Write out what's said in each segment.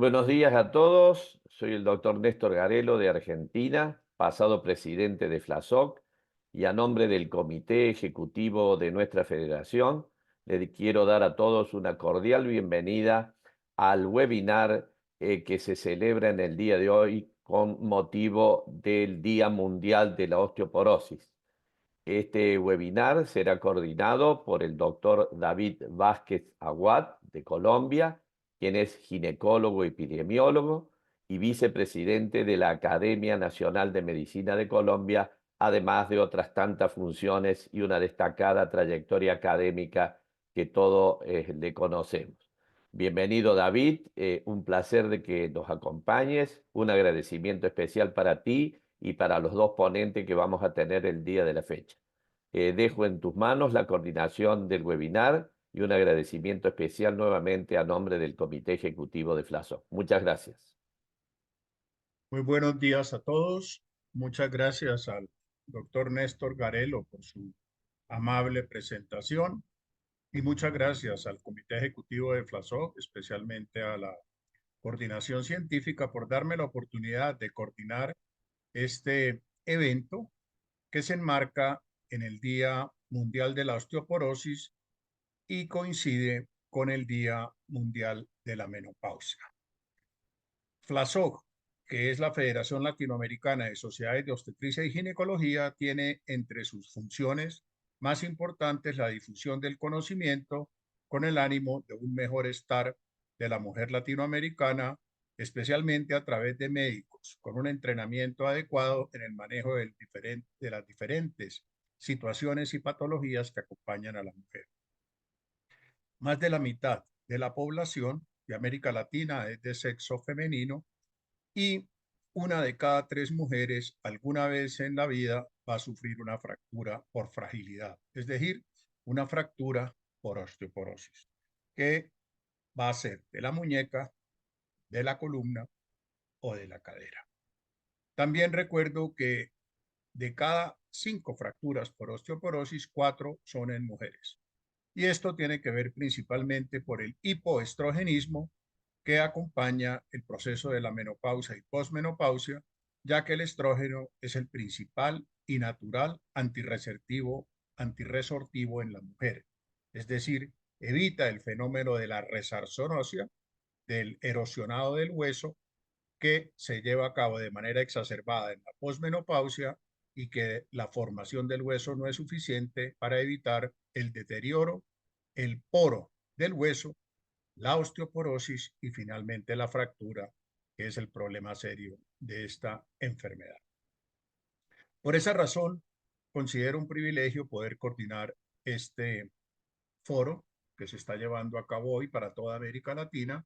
Buenos días a todos. Soy el doctor Néstor Garelo de Argentina, pasado presidente de FLASOC, y a nombre del comité ejecutivo de nuestra federación, quiero dar a todos una cordial bienvenida al webinar que se celebra en el día de hoy con motivo del Día Mundial de la Osteoporosis. Este webinar será coordinado por el doctor David Vázquez Aguad de Colombia, quien es ginecólogo epidemiólogo y vicepresidente de la Academia Nacional de Medicina de Colombia, además de otras tantas funciones y una destacada trayectoria académica que todos le conocemos. Bienvenido, David, un placer de que nos acompañes, un agradecimiento especial para ti y para los dos ponentes que vamos a tener el día de la fecha. Dejo en tus manos la coordinación del webinar y un agradecimiento especial nuevamente a nombre del Comité Ejecutivo de FLASO. Muchas gracias. Muy buenos días a todos. Muchas gracias al doctor Néstor Garelo por su amable presentación y muchas gracias al Comité Ejecutivo de FLASOC, especialmente a la Coordinación Científica por darme la oportunidad de coordinar este evento que se enmarca en el Día Mundial de la Osteoporosis y coincide con el Día Mundial de la Menopausia. FLASOG, que es la Federación Latinoamericana de Sociedades de Obstetricia y Ginecología, tiene entre sus funciones más importantes la difusión del conocimiento con el ánimo de un mejor estar de la mujer latinoamericana, especialmente a través de médicos, con un entrenamiento adecuado en el manejo de las diferentes situaciones y patologías que acompañan a la mujer. Más de la mitad de la población de América Latina es de sexo femenino y una de cada tres mujeres alguna vez en la vida va a sufrir una fractura por fragilidad, es decir, una fractura por osteoporosis, que va a ser de la muñeca, de la columna o de la cadera. También recuerdo que de cada 5 fracturas por osteoporosis, 4 son en mujeres. Y esto tiene que ver principalmente por el hipoestrogenismo que acompaña el proceso de la menopausia y posmenopausia, ya que el estrógeno es el principal y natural antirresortivo en la mujer. Es decir, evita el fenómeno de la resorción ósea, del erosionado del hueso, que se lleva a cabo de manera exacerbada en la posmenopausia y que la formación del hueso no es suficiente para evitar el deterioro, el poro del hueso, la osteoporosis y finalmente la fractura, que es el problema serio de esta enfermedad. Por esa razón, considero un privilegio poder coordinar este foro que se está llevando a cabo hoy para toda América Latina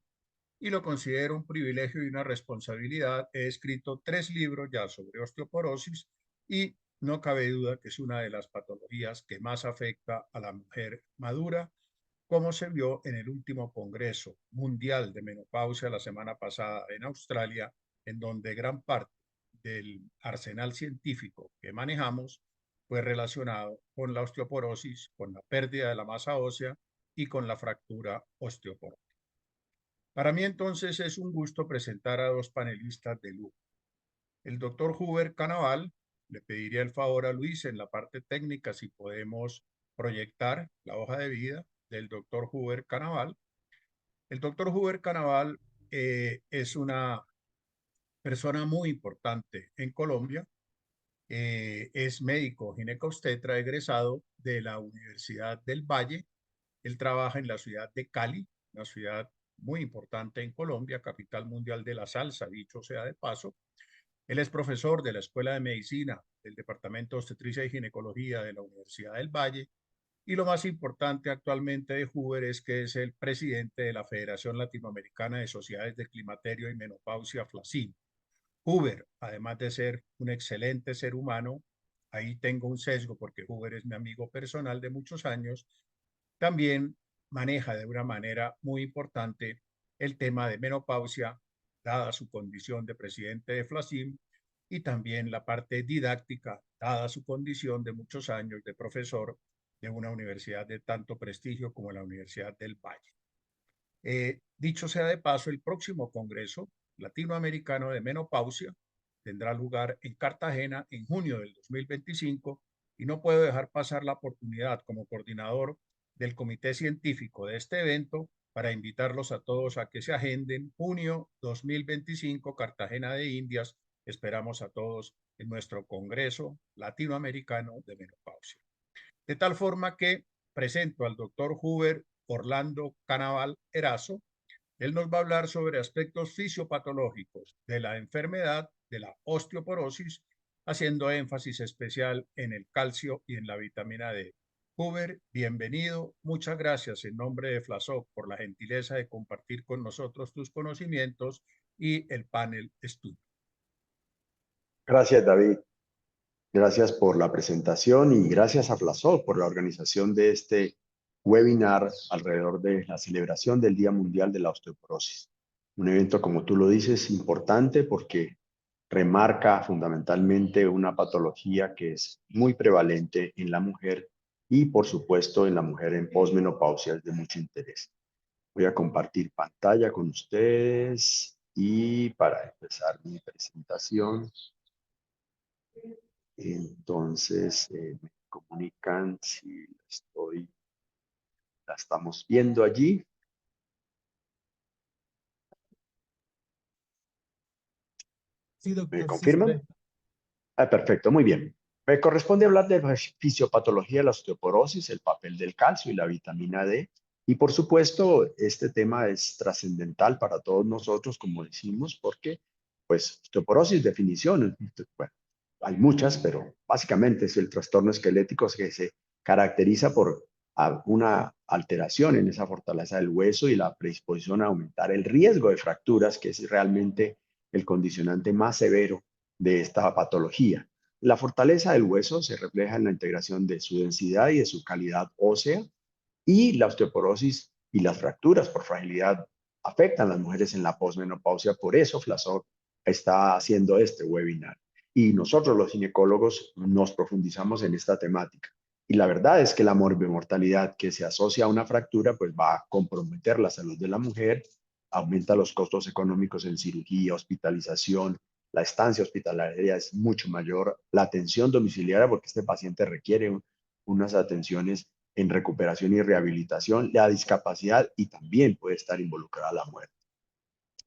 y lo considero un privilegio y una responsabilidad. He escrito 3 libros ya sobre osteoporosis y no cabe duda que es una de las patologías que más afecta a la mujer madura, como se vio en el último Congreso Mundial de Menopausia la semana pasada en Australia, en donde gran parte del arsenal científico que manejamos fue relacionado con la osteoporosis, con la pérdida de la masa ósea y con la fractura osteoporótica. Para mí entonces es un gusto presentar a 2 panelistas de lujo. El doctor Huber Canaval, le pediría el favor a Luis en la parte técnica si podemos proyectar la hoja de vida del doctor Huber Canaval. El doctor Huber Canaval es una persona muy importante en Colombia. Es médico ginecobstetra egresado de la Universidad del Valle. Él trabaja en la ciudad de Cali, una ciudad muy importante en Colombia, capital mundial de la salsa, dicho sea de paso. Él es profesor de la Escuela de Medicina del Departamento de Obstetricia y Ginecología de la Universidad del Valle. Y lo más importante actualmente de Huber es que es el presidente de la Federación Latinoamericana de Sociedades de Climaterio y Menopausia, FLACIM. Huber, además de ser un excelente ser humano, ahí tengo un sesgo porque Huber es mi amigo personal de muchos años, también maneja de una manera muy importante el tema de menopausia, dada su condición de presidente de FLACIM, y también la parte didáctica, dada su condición de muchos años de profesor de una universidad de tanto prestigio como la Universidad del Valle. Dicho sea de paso, el próximo Congreso Latinoamericano de Menopausia tendrá lugar en Cartagena en junio del 2025 y no puedo dejar pasar la oportunidad como coordinador del comité científico de este evento para invitarlos a todos a que se agenden junio 2025, Cartagena de Indias. Esperamos a todos en nuestro Congreso Latinoamericano de Menopausia. De tal forma que presento al doctor Huber Orlando Canaval Erazo. Él nos va a hablar sobre aspectos fisiopatológicos de la enfermedad de la osteoporosis, haciendo énfasis especial en el calcio y en la vitamina D. Huber, bienvenido. Muchas gracias en nombre de Flasoc por la gentileza de compartir con nosotros tus conocimientos y el panel estudio. Gracias, David. Gracias por la presentación y gracias a Flasoc por la organización de este webinar alrededor de la celebración del Día Mundial de la Osteoporosis. Un evento, como tú lo dices, importante porque remarca fundamentalmente una patología que es muy prevalente en la mujer y, por supuesto, en la mujer en posmenopausia es de mucho interés. Voy a compartir pantalla con ustedes y para empezar mi presentación, entonces me comunican si la estamos viendo allí. Sí, ¿Me doctor, sí se confirman? ve. Perfecto, muy bien. Me corresponde hablar de la fisiopatología de la osteoporosis, el papel del calcio y la vitamina D. Y por supuesto, este tema es trascendental para todos nosotros, como decimos, porque, pues, osteoporosis, definición, bueno, hay muchas, pero básicamente es el trastorno esquelético que se caracteriza por una alteración en esa fortaleza del hueso y la predisposición a aumentar el riesgo de fracturas, que es realmente el condicionante más severo de esta patología. La fortaleza del hueso se refleja en la integración de su densidad y de su calidad ósea, y la osteoporosis y las fracturas por fragilidad afectan a las mujeres en la posmenopausia. Por eso Flasoc está haciendo este webinar. Y nosotros los ginecólogos nos profundizamos en esta temática. Y la verdad es que la morbimortalidad que se asocia a una fractura pues va a comprometer la salud de la mujer, aumenta los costos económicos en cirugía, hospitalización, la estancia hospitalaria es mucho mayor, la atención domiciliaria porque este paciente requiere unas atenciones en recuperación y rehabilitación, la discapacidad y también puede estar involucrada la muerte.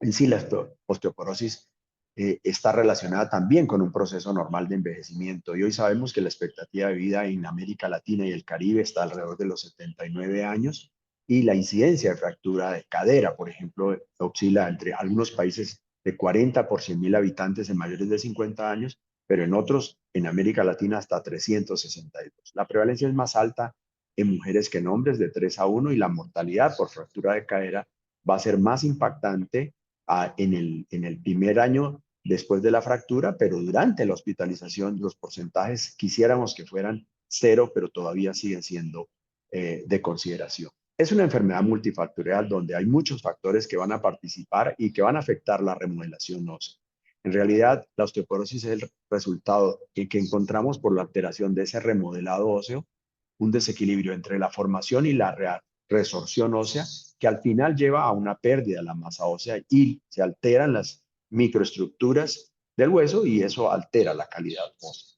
En sí, la osteoporosis está relacionada también con un proceso normal de envejecimiento y hoy sabemos que la expectativa de vida en América Latina y el Caribe está alrededor de los 79 años y la incidencia de fractura de cadera, por ejemplo, oscila entre algunos países de 40 por 100.000 habitantes en mayores de 50 años, pero en otros, en América Latina, hasta 362. La prevalencia es más alta en mujeres que en hombres, de 3 a 1, y la mortalidad por fractura de cadera va a ser más impactante en el primer año después de la fractura, pero durante la hospitalización los porcentajes quisiéramos que fueran cero, pero todavía siguen siendo de consideración. Es una enfermedad multifactorial donde hay muchos factores que van a participar y que van a afectar la remodelación ósea. En realidad, la osteoporosis es el resultado que encontramos por la alteración de ese remodelado óseo, un desequilibrio entre la formación y la resorción ósea, que al final lleva a una pérdida de la masa ósea y se alteran las microestructuras del hueso y eso altera la calidad ósea.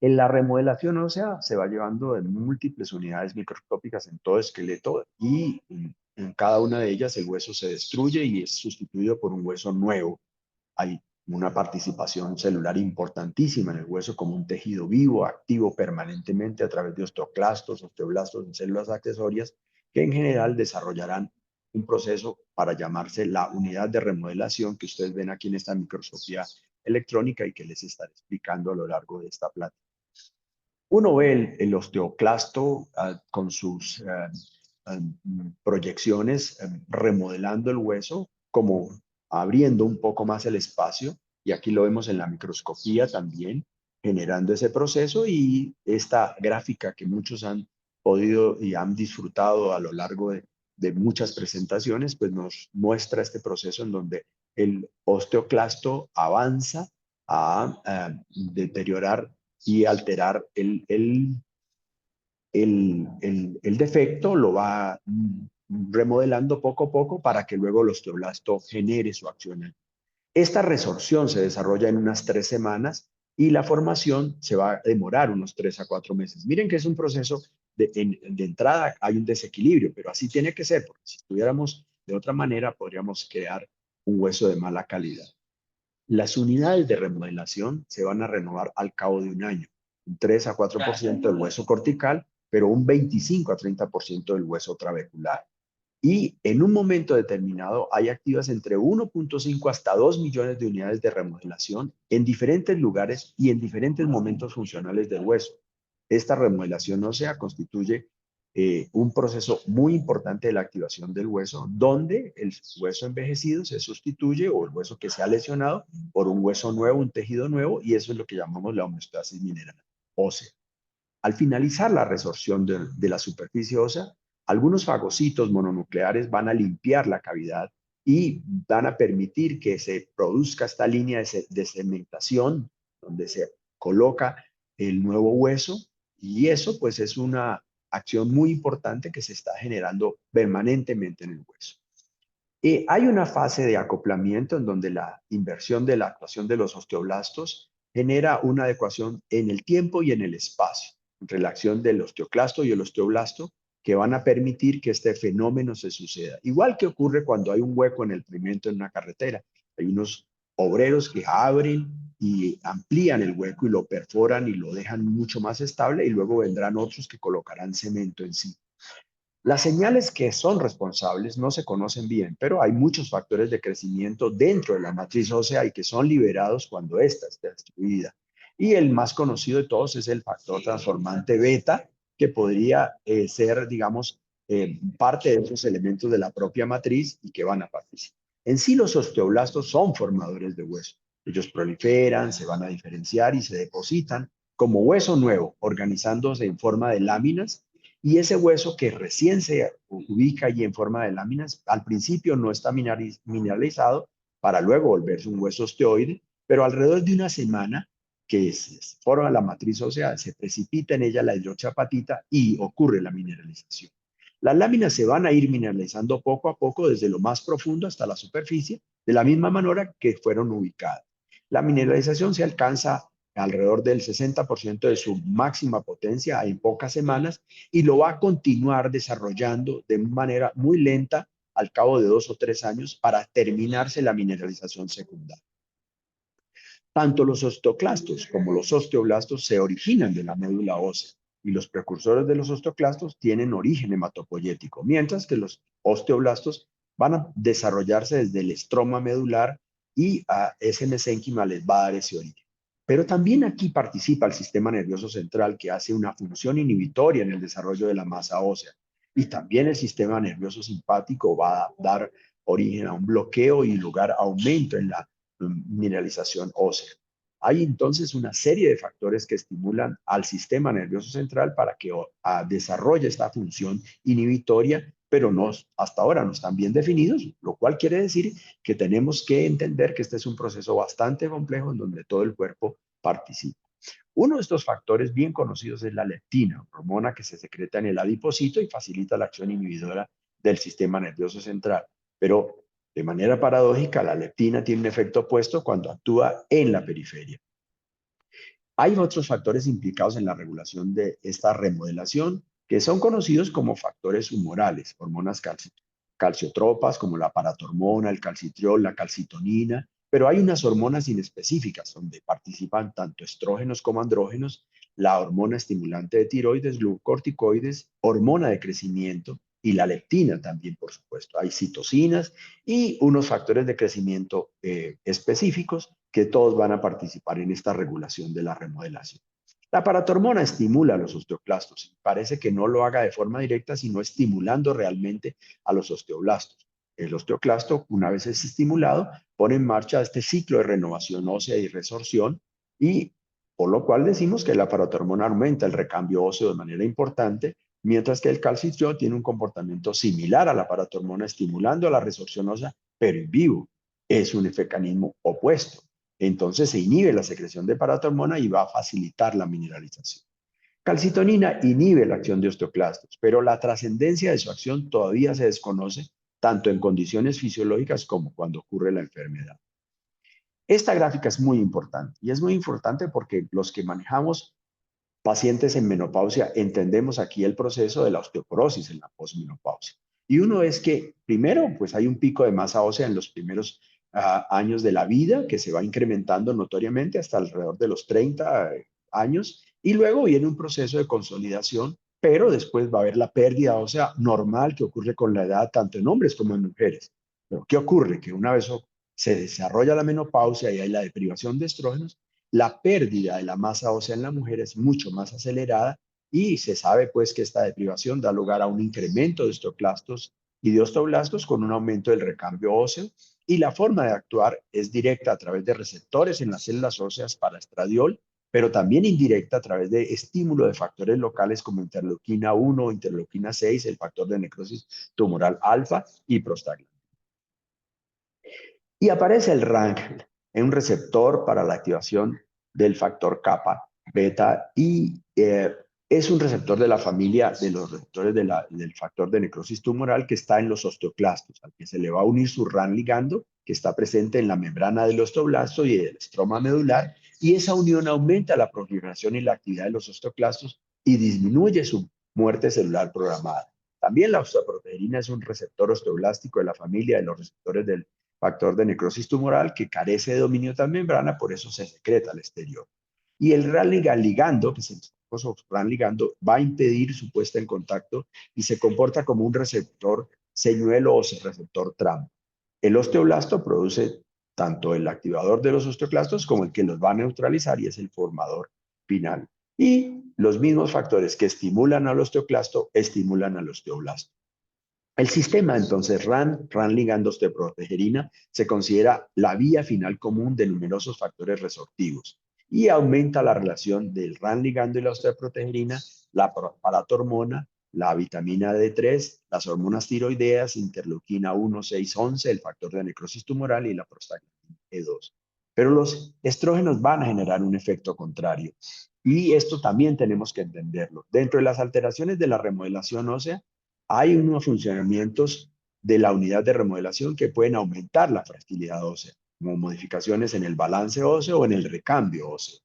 En la remodelación ósea se va llevando en múltiples unidades microscópicas en todo esqueleto y en cada una de ellas el hueso se destruye y es sustituido por un hueso nuevo. Hay una participación celular importantísima en el hueso como un tejido vivo, activo permanentemente a través de osteoclastos, osteoblastos y células accesorias que en general desarrollarán un proceso para llamarse la unidad de remodelación que ustedes ven aquí en esta microscopía electrónica y que les estaré explicando a lo largo de esta plática. Uno ve el osteoclasto con sus proyecciones, remodelando el hueso, como abriendo un poco más el espacio, y aquí lo vemos en la microscopía también, generando ese proceso, y esta gráfica que muchos han podido y han disfrutado a lo largo de muchas presentaciones, pues nos muestra este proceso en donde el osteoclasto avanza a deteriorar y alterar el defecto, lo va remodelando poco a poco para que luego el osteoblasto genere su acción. Esta resorción se desarrolla en unas 3 semanas y la formación se va a demorar unos 3 a 4 meses. Miren que es un proceso de entrada, hay un desequilibrio, pero así tiene que ser, porque si estuviéramos de otra manera, podríamos crear un hueso de mala calidad. Las unidades de remodelación se van a renovar al cabo de un año, un 3 a 4% del hueso cortical, pero un 25 a 30% del hueso trabecular. Y en un momento determinado hay activas entre 1.5 hasta 2 millones de unidades de remodelación en diferentes lugares y en diferentes momentos funcionales del hueso. Esta remodelación ósea constituye un proceso muy importante de la activación del hueso, donde el hueso envejecido se sustituye o el hueso que se ha lesionado por un hueso nuevo, un tejido nuevo, y eso es lo que llamamos la homeostasis mineral ósea. Al finalizar la resorción de la superficie ósea, algunos fagocitos mononucleares van a limpiar la cavidad y van a permitir que se produzca esta línea de cementación donde se coloca el nuevo hueso, y eso pues es una acción muy importante que se está generando permanentemente en el hueso. Hay una fase de acoplamiento en donde la inversión de la actuación de los osteoblastos genera una adecuación en el tiempo y en el espacio, entre la acción del osteoclasto y el osteoblasto, que van a permitir que este fenómeno se suceda. Igual que ocurre cuando hay un hueco en el pavimento en una carretera. Hay unos obreros que abren y amplían el hueco y lo perforan y lo dejan mucho más estable, y luego vendrán otros que colocarán cemento encima. Las señales que son responsables no se conocen bien, pero hay muchos factores de crecimiento dentro de la matriz ósea y que son liberados cuando ésta está destruida. Y el más conocido de todos es el factor transformante beta, que podría ser, digamos, parte de esos elementos de la propia matriz y que van a participar. En sí, los osteoblastos son formadores de hueso. Ellos proliferan, se van a diferenciar y se depositan como hueso nuevo, organizándose en forma de láminas, y ese hueso que recién se ubica allí en forma de láminas, al principio no está mineralizado para luego volverse un hueso osteoide, pero alrededor de una semana que se forma la matriz ósea, se precipita en ella la hidroxiapatita y ocurre la mineralización. Las láminas se van a ir mineralizando poco a poco desde lo más profundo hasta la superficie, de la misma manera que fueron ubicadas. La mineralización se alcanza alrededor del 60% de su máxima potencia en pocas semanas, y lo va a continuar desarrollando de manera muy lenta al cabo de 2 o 3 años para terminarse la mineralización secundaria. Tanto los osteoclastos como los osteoblastos se originan de la médula ósea, y los precursores de los osteoclastos tienen origen hematopoyético, mientras que los osteoblastos van a desarrollarse desde el estroma medular, y a ese mesénquima les va a dar ese origen. Pero también aquí participa el sistema nervioso central, que hace una función inhibitoria en el desarrollo de la masa ósea. Y también el sistema nervioso simpático va a dar origen a un bloqueo y lugar a aumento en la mineralización ósea. Hay entonces una serie de factores que estimulan al sistema nervioso central para que desarrolle esta función inhibitoria, pero hasta ahora no están bien definidos, lo cual quiere decir que tenemos que entender que este es un proceso bastante complejo en donde todo el cuerpo participa. Uno de estos factores bien conocidos es la leptina, hormona que se secreta en el adipocito y facilita la acción inhibidora del sistema nervioso central. Pero de manera paradójica, la leptina tiene un efecto opuesto cuando actúa en la periferia. Hay otros factores implicados en la regulación de esta remodelación que son conocidos como factores humorales, hormonas calciotropas como la paratormona, el calcitriol, la calcitonina, pero hay unas hormonas inespecíficas donde participan tanto estrógenos como andrógenos, la hormona estimulante de tiroides, glucocorticoides, hormona de crecimiento y la leptina también, por supuesto. Hay citocinas y unos factores de crecimiento específicos que todos van a participar en esta regulación de la remodelación. La paratormona estimula a los osteoclastos y parece que no lo haga de forma directa, sino estimulando realmente a los osteoblastos. El osteoclasto, una vez es estimulado, pone en marcha este ciclo de renovación ósea y resorción, y por lo cual decimos que la paratormona aumenta el recambio óseo de manera importante, mientras que el calcitriol tiene un comportamiento similar a la paratormona, estimulando la resorción ósea, pero en vivo. Es un mecanismo opuesto. Entonces se inhibe la secreción de paratormona y va a facilitar la mineralización. Calcitonina inhibe la acción de osteoclastos, pero la trascendencia de su acción todavía se desconoce tanto en condiciones fisiológicas como cuando ocurre la enfermedad. Esta gráfica es muy importante y es muy importante porque los que manejamos pacientes en menopausia entendemos aquí el proceso de la osteoporosis en la posmenopausia. Y uno es que primero, pues hay un pico de masa ósea en los primeros años de la vida que se va incrementando notoriamente hasta alrededor de los 30 años y luego viene un proceso de consolidación, pero después va a haber la pérdida ósea normal que ocurre con la edad tanto en hombres como en mujeres. Pero ¿qué ocurre? Que una vez se desarrolla la menopausia y hay la deprivación de estrógenos, la pérdida de la masa ósea en la mujer es mucho más acelerada y se sabe pues que esta deprivación da lugar a un incremento de osteoclastos y de osteoblastos con un aumento del recambio óseo y la forma de actuar es directa a través de receptores en las células óseas para estradiol, pero también indirecta a través de estímulo de factores locales como interleuquina 1, interleuquina 6, el factor de necrosis tumoral alfa y prostaglandina. Y aparece el RANG, un receptor para la activación del factor kappa, beta, y es un receptor de la familia de los receptores del factor de necrosis tumoral que está en los osteoclastos, al que se le va a unir su RAN ligando, que está presente en la membrana del osteoblasto y del estroma medular, y esa unión aumenta la proliferación y la actividad de los osteoclastos y disminuye su muerte celular programada. También la osteoproteína es un receptor osteoblástico de la familia de los receptores del factor de necrosis tumoral que carece de dominio transmembrana, por eso se secreta al exterior. Y el RAN ligando, que es el RAN ligando, va a impedir su puesta en contacto y se comporta como un receptor señuelo o receptor TRAM. El osteoblasto produce tanto el activador de los osteoclastos como el que los va a neutralizar y es el formador final. Y los mismos factores que estimulan al osteoclasto estimulan al osteoblasto. El sistema, entonces, RAN ligando osteoprotegerina, se considera la vía final común de numerosos factores resortivos y aumenta la relación del RAN ligando y la osteoprotegerina, la palatormona, la vitamina D3, las hormonas tiroideas, interleuquina 1, 6, 11, el factor de necrosis tumoral y la prostaglandina E2. Pero los estrógenos van a generar un efecto contrario y esto también tenemos que entenderlo. Dentro de las alteraciones de la remodelación ósea, hay unos funcionamientos de la unidad de remodelación que pueden aumentar la fragilidad ósea, como modificaciones en el balance óseo o en el recambio óseo.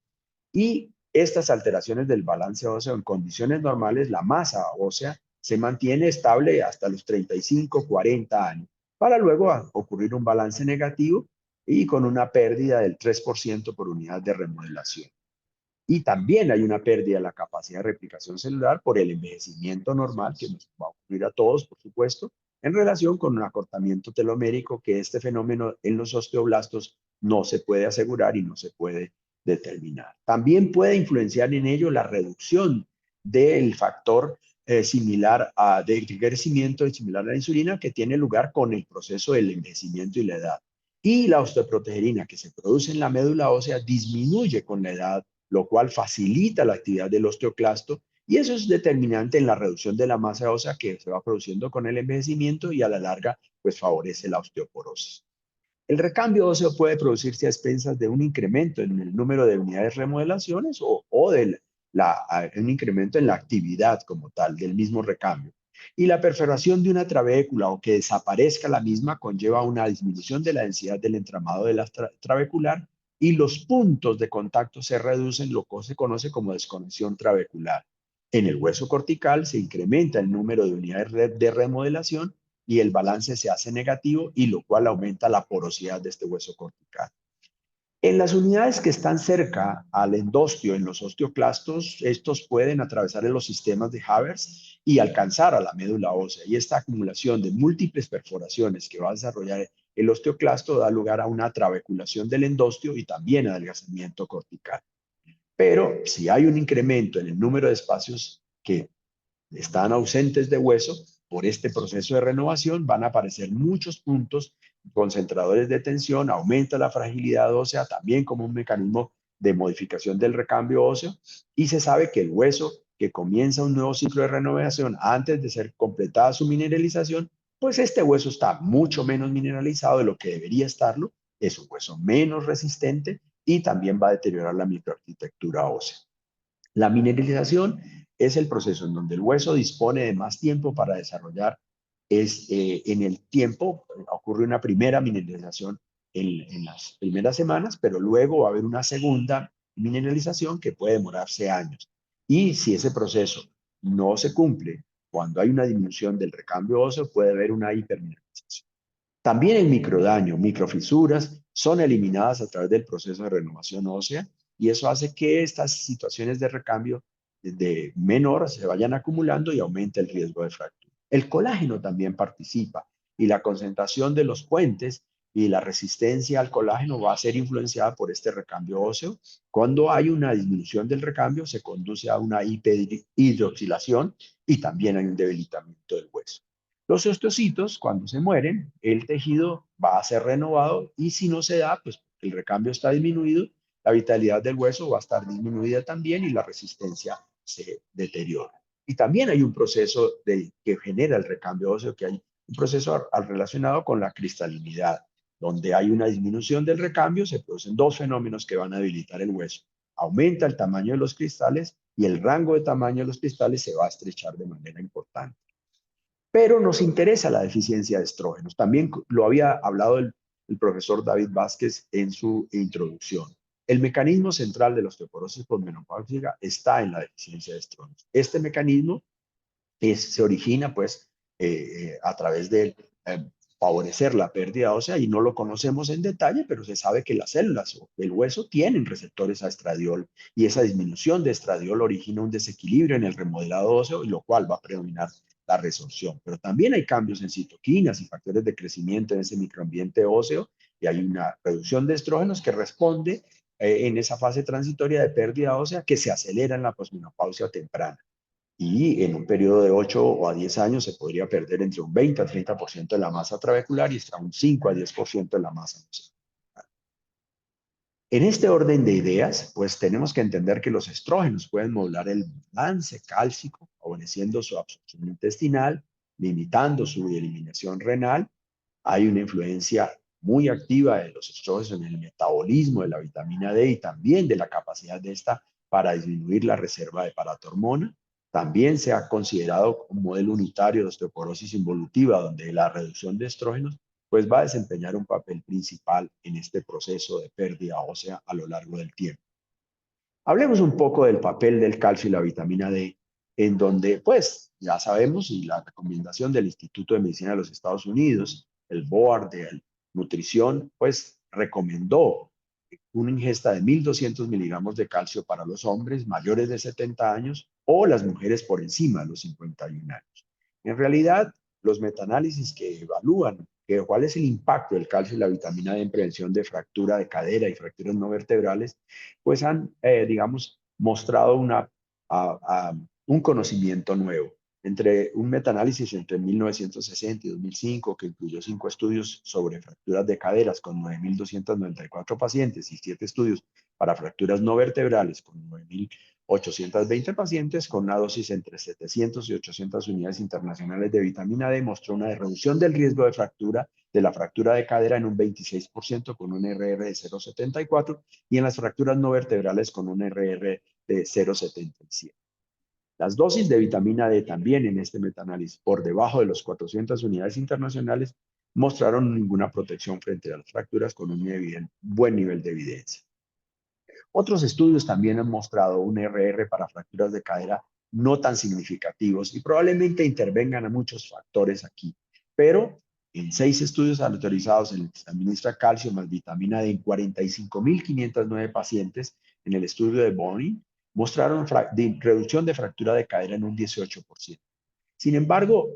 Y estas alteraciones del balance óseo en condiciones normales, la masa ósea se mantiene estable hasta los 35, 40 años, para luego ocurrir un balance negativo y con una pérdida del 3% por unidad de remodelación. Y también hay una pérdida de la capacidad de replicación celular por el envejecimiento normal, que nos va a ocurrir a todos, por supuesto, en relación con un acortamiento telomérico, que este fenómeno en los osteoblastos no se puede asegurar y no se puede determinar. También puede influenciar en ello la reducción del factor similar de crecimiento similar a la insulina que tiene lugar con el proceso del envejecimiento y la edad. Y la osteoprotegerina que se produce en la médula ósea disminuye con la edad, lo cual facilita la actividad del osteoclasto y eso es determinante en la reducción de la masa ósea que se va produciendo con el envejecimiento y a la larga pues favorece la osteoporosis. El recambio óseo puede producirse a expensas de un incremento en el número de unidades de remodelaciones o de un incremento en la actividad como tal del mismo recambio. Y la perforación de una trabécula o que desaparezca la misma conlleva una disminución de la densidad del entramado de la trabecular y los puntos de contacto se reducen, lo que se conoce como desconexión trabecular. En el hueso cortical se incrementa el número de unidades de remodelación y el balance se hace negativo y lo cual aumenta la porosidad de este hueso cortical. En las unidades que están cerca al endostio, en los osteoclastos, estos pueden atravesar en los sistemas de Havers y alcanzar a la médula ósea. Y esta acumulación de múltiples perforaciones que va a desarrollar el osteoclasto da lugar a una trabeculación del endostio y también adelgazamiento cortical. Pero si hay un incremento en el número de espacios que están ausentes de hueso, por este proceso de renovación van a aparecer muchos puntos concentradores de tensión, aumenta la fragilidad ósea también como un mecanismo de modificación del recambio óseo y se sabe que el hueso que comienza un nuevo ciclo de renovación antes de ser completada su mineralización, pues este hueso está mucho menos mineralizado de lo que debería estarlo, es un hueso menos resistente y también va a deteriorar la microarquitectura ósea. La mineralización es el proceso en donde el hueso dispone de más tiempo para desarrollar. En el tiempo ocurre una primera mineralización en las primeras semanas, pero luego va a haber una segunda mineralización que puede demorarse años. Y si ese proceso no se cumple, cuando hay una disminución del recambio óseo, puede haber una hipermineralización. También el microdaño, microfisuras, son eliminadas a través del proceso de renovación ósea y eso hace que estas situaciones de recambio de menor se vayan acumulando y aumenta el riesgo de fractura. El colágeno también participa y la concentración de los puentes y la resistencia al colágeno va a ser influenciada por este recambio óseo. Cuando hay una disminución del recambio, se conduce a una hidroxilación y también hay un debilitamiento del hueso. Los osteocitos, cuando se mueren, el tejido va a ser renovado y si no se da, pues el recambio está disminuido, la vitalidad del hueso va a estar disminuida también y la resistencia se deteriora. Y también hay un proceso que genera el recambio óseo, que hay un proceso relacionado con la cristalinidad, donde hay una disminución del recambio, se producen dos fenómenos que van a debilitar el hueso. Aumenta el tamaño de los cristales y el rango de tamaño de los cristales se va a estrechar de manera importante. Pero nos interesa la deficiencia de estrógenos. También lo había hablado el profesor David Vázquez en su introducción. El mecanismo central de la osteoporosis posmenopáusica está en la deficiencia de estrógenos. Este mecanismo se origina pues a través de favorecer la pérdida ósea y no lo conocemos en detalle, pero se sabe que las células del hueso tienen receptores a estradiol y esa disminución de estradiol origina un desequilibrio en el remodelado óseo y lo cual va a predominar la resorción. Pero también hay cambios en citoquinas y factores de crecimiento en ese microambiente óseo y hay una reducción de estrógenos que responde en esa fase transitoria de pérdida ósea que se acelera en la posmenopausia temprana. Y en un periodo de 8 o a 10 años se podría perder entre un 20 a 30% de la masa trabecular y hasta un 5 a 10% de la masa muscular. En este orden de ideas, pues tenemos que entender que los estrógenos pueden modular el balance cálcico, favoreciendo su absorción intestinal, limitando su eliminación renal. Hay una influencia muy activa de los estrógenos en el metabolismo de la vitamina D y también de la capacidad de esta para disminuir la reserva de paratormona. También se ha considerado un modelo unitario de osteoporosis involutiva, donde la reducción de estrógenos pues va a desempeñar un papel principal en este proceso de pérdida ósea a lo largo del tiempo. Hablemos un poco del papel del calcio y la vitamina D, en donde pues ya sabemos y la recomendación del Instituto de Medicina de los Estados Unidos, el Board de Nutrición, pues recomendó una ingesta de 1.200 miligramos de calcio para los hombres mayores de 70 años o las mujeres por encima de los 51 años. En realidad, los metaanálisis que evalúan cuál es el impacto del calcio y la vitamina D en prevención de fractura de cadera y fracturas no vertebrales, pues han, digamos, mostrado un conocimiento nuevo. Entre un metaanálisis entre 1960 y 2005, que incluyó 5 estudios sobre fracturas de caderas con 9.294 pacientes y 7 estudios para fracturas no vertebrales con 9.820 pacientes, con una dosis entre 700 y 800 unidades internacionales de vitamina D, mostró una reducción del riesgo de fractura de la fractura de cadera en un 26% con un RR de 0,74 y en las fracturas no vertebrales con un RR de 0,77. Las dosis de vitamina D también en este metaanálisis por debajo de los 400 unidades internacionales mostraron ninguna protección frente a las fracturas con un buen nivel de evidencia. Otros estudios también han mostrado un RR para fracturas de cadera no tan significativos y probablemente intervengan a muchos factores aquí, pero en 6 estudios autorizados en el que se administra calcio más vitamina D en 45.509 pacientes en el estudio de Bonnie, mostraron reducción de fractura de cadera en un 18%. Sin embargo,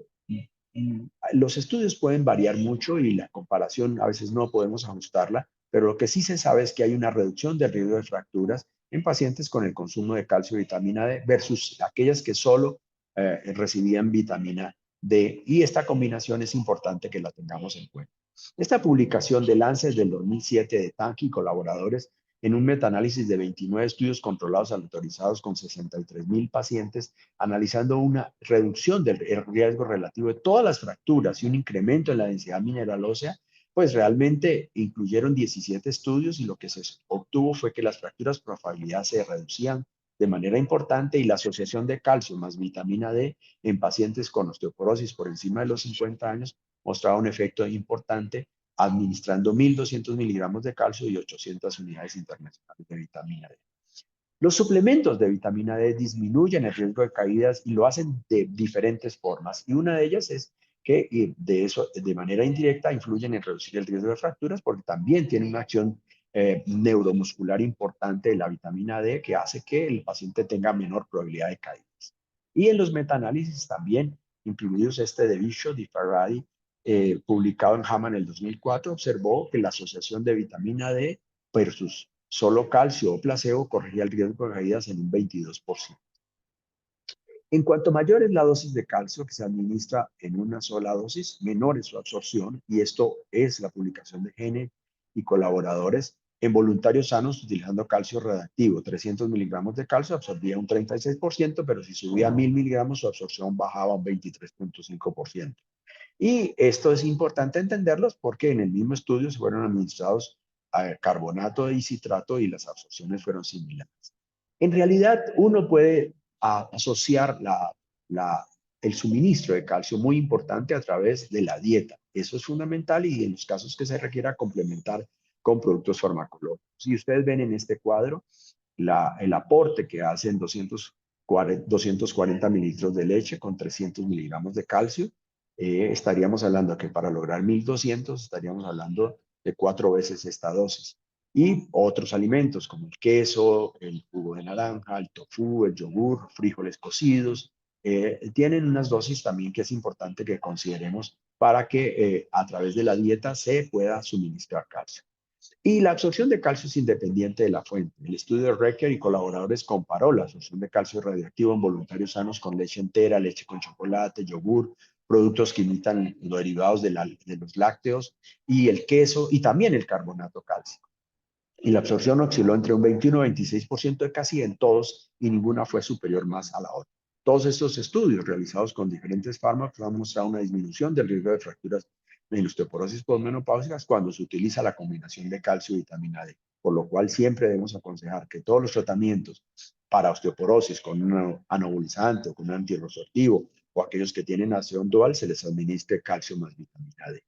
los estudios pueden variar mucho y la comparación a veces no podemos ajustarla, pero lo que sí se sabe es que hay una reducción del riesgo de fracturas en pacientes con el consumo de calcio y vitamina D versus aquellas que solo recibían vitamina D. Y esta combinación es importante que la tengamos en cuenta. Esta publicación de Lancet del 2007 de Tanki y colaboradores en un metaanálisis de 29 estudios controlados autorizados con 63.000 pacientes, analizando una reducción del riesgo relativo de todas las fracturas y un incremento en la densidad mineral ósea, pues realmente incluyeron 17 estudios y lo que se obtuvo fue que las fracturas por fragilidad se reducían de manera importante, y la asociación de calcio más vitamina D en pacientes con osteoporosis por encima de los 50 años mostraba un efecto importante administrando 1.200 miligramos de calcio y 800 unidades internacionales de vitamina D. Los suplementos de vitamina D disminuyen el riesgo de caídas y lo hacen de diferentes formas. Y una de ellas es que de manera indirecta influyen en reducir el riesgo de fracturas porque también tiene una acción neuromuscular importante de la vitamina D que hace que el paciente tenga menor probabilidad de caídas. Y en los metaanálisis también, incluidos este de Bishop y Ferrari, publicado en JAMA en el 2004, observó que la asociación de vitamina D versus solo calcio o placebo corregía el riesgo de caídas en un 22%. En cuanto mayor es la dosis de calcio que se administra en una sola dosis, menor es su absorción, y esto es la publicación de Gene y colaboradores en voluntarios sanos utilizando calcio radioactivo. 300 miligramos de calcio absorbía un 36%, pero si subía 1.000 miligramos su absorción bajaba un 23.5%. Y esto es importante entenderlos porque en el mismo estudio se fueron administrados carbonato y citrato y las absorciones fueron similares. En realidad, uno puede asociar el suministro de calcio muy importante a través de la dieta. Eso es fundamental y en los casos que se requiera complementar con productos farmacológicos. Si ustedes ven en este cuadro, el aporte que hacen 240 mililitros de leche con 300 miligramos de calcio, estaríamos hablando que para lograr 1.200 estaríamos hablando de 4 veces esta dosis. Y otros alimentos como el queso, el jugo de naranja, el tofu, el yogur, frijoles cocidos, tienen unas dosis también que es importante que consideremos para que a través de la dieta se pueda suministrar calcio. Y la absorción de calcio es independiente de la fuente. El estudio de Recker y colaboradores comparó la absorción de calcio radioactivo en voluntarios sanos con leche entera, leche con chocolate, yogur, productos que imitan los derivados de los lácteos y el queso y también el carbonato cálcico. Y la absorción osciló entre un 21 y 26% de casi en todos y ninguna fue superior más a la otra. Todos estos estudios realizados con diferentes fármacos han mostrado una disminución del riesgo de fracturas en osteoporosis posmenopáusicas cuando se utiliza la combinación de calcio y vitamina D, por lo cual siempre debemos aconsejar que todos los tratamientos para osteoporosis con un anabolizante o con un antirresortivo o aquellos que tienen acción dual se les administre calcio más vitamina D.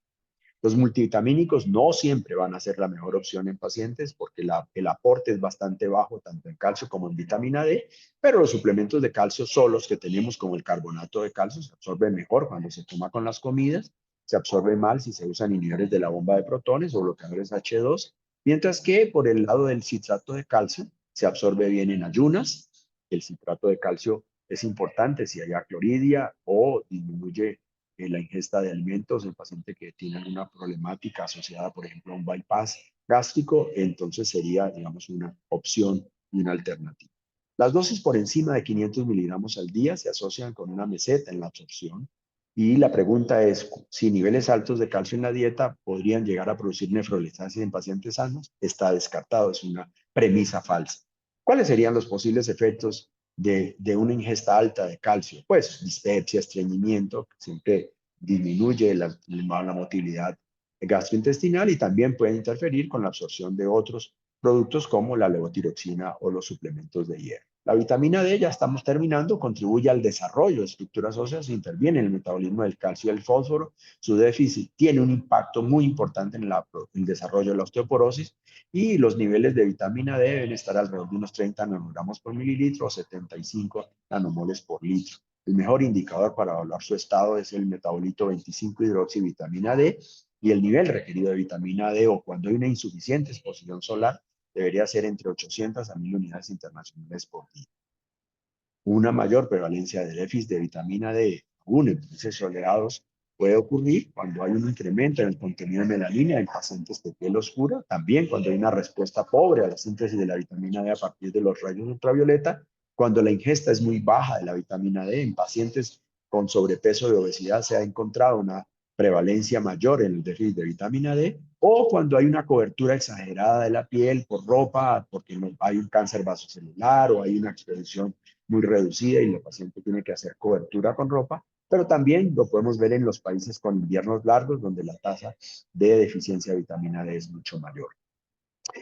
Los multivitamínicos no siempre van a ser la mejor opción en pacientes porque el aporte es bastante bajo tanto en calcio como en vitamina D, pero los suplementos de calcio solos que tenemos como el carbonato de calcio se absorben mejor cuando se toma con las comidas, se absorbe mal si se usan inhibidores de la bomba de protones o bloqueadores H2, mientras que por el lado del citrato de calcio se absorbe bien en ayunas. El citrato de calcio es importante si hay acloridia o disminuye la ingesta de alimentos en paciente que tiene alguna problemática asociada, por ejemplo, a un bypass gástrico, entonces sería, digamos, una opción y una alternativa. Las dosis por encima de 500 miligramos al día se asocian con una meseta en la absorción y la pregunta es si niveles altos de calcio en la dieta podrían llegar a producir nefrolisasis en pacientes sanos. Está descartado, es una premisa falsa. ¿Cuáles serían los posibles efectos de una ingesta alta de calcio? Pues dispepsia, estreñimiento, que siempre disminuye la motilidad gastrointestinal y también puede interferir con la absorción de otros productos como la levotiroxina o los suplementos de hierro. La vitamina D, ya estamos terminando, contribuye al desarrollo de estructuras óseas, interviene en el metabolismo del calcio y el fósforo. Su déficit tiene un impacto muy importante en el desarrollo de la osteoporosis y los niveles de vitamina D deben estar alrededor de unos 30 nanogramos por mililitro o 75 nanomoles por litro. El mejor indicador para evaluar su estado es el metabolito 25-hidroxivitamina D y el nivel requerido de vitamina D o cuando hay una insuficiente exposición solar debería ser entre 800 a 1.000 unidades internacionales por día. Una mayor prevalencia de déficit de vitamina D aún en pacientes soleados puede ocurrir cuando hay un incremento en el contenido de melanina en pacientes de piel oscura, también cuando hay una respuesta pobre a la síntesis de la vitamina D a partir de los rayos ultravioleta, cuando la ingesta es muy baja de la vitamina D en pacientes con sobrepeso y obesidad se ha encontrado una prevalencia mayor en el déficit de vitamina D, o cuando hay una cobertura exagerada de la piel por ropa, porque hay un cáncer vasocelular o hay una exposición muy reducida y el paciente tiene que hacer cobertura con ropa, pero también lo podemos ver en los países con inviernos largos, donde la tasa de deficiencia de vitamina D es mucho mayor.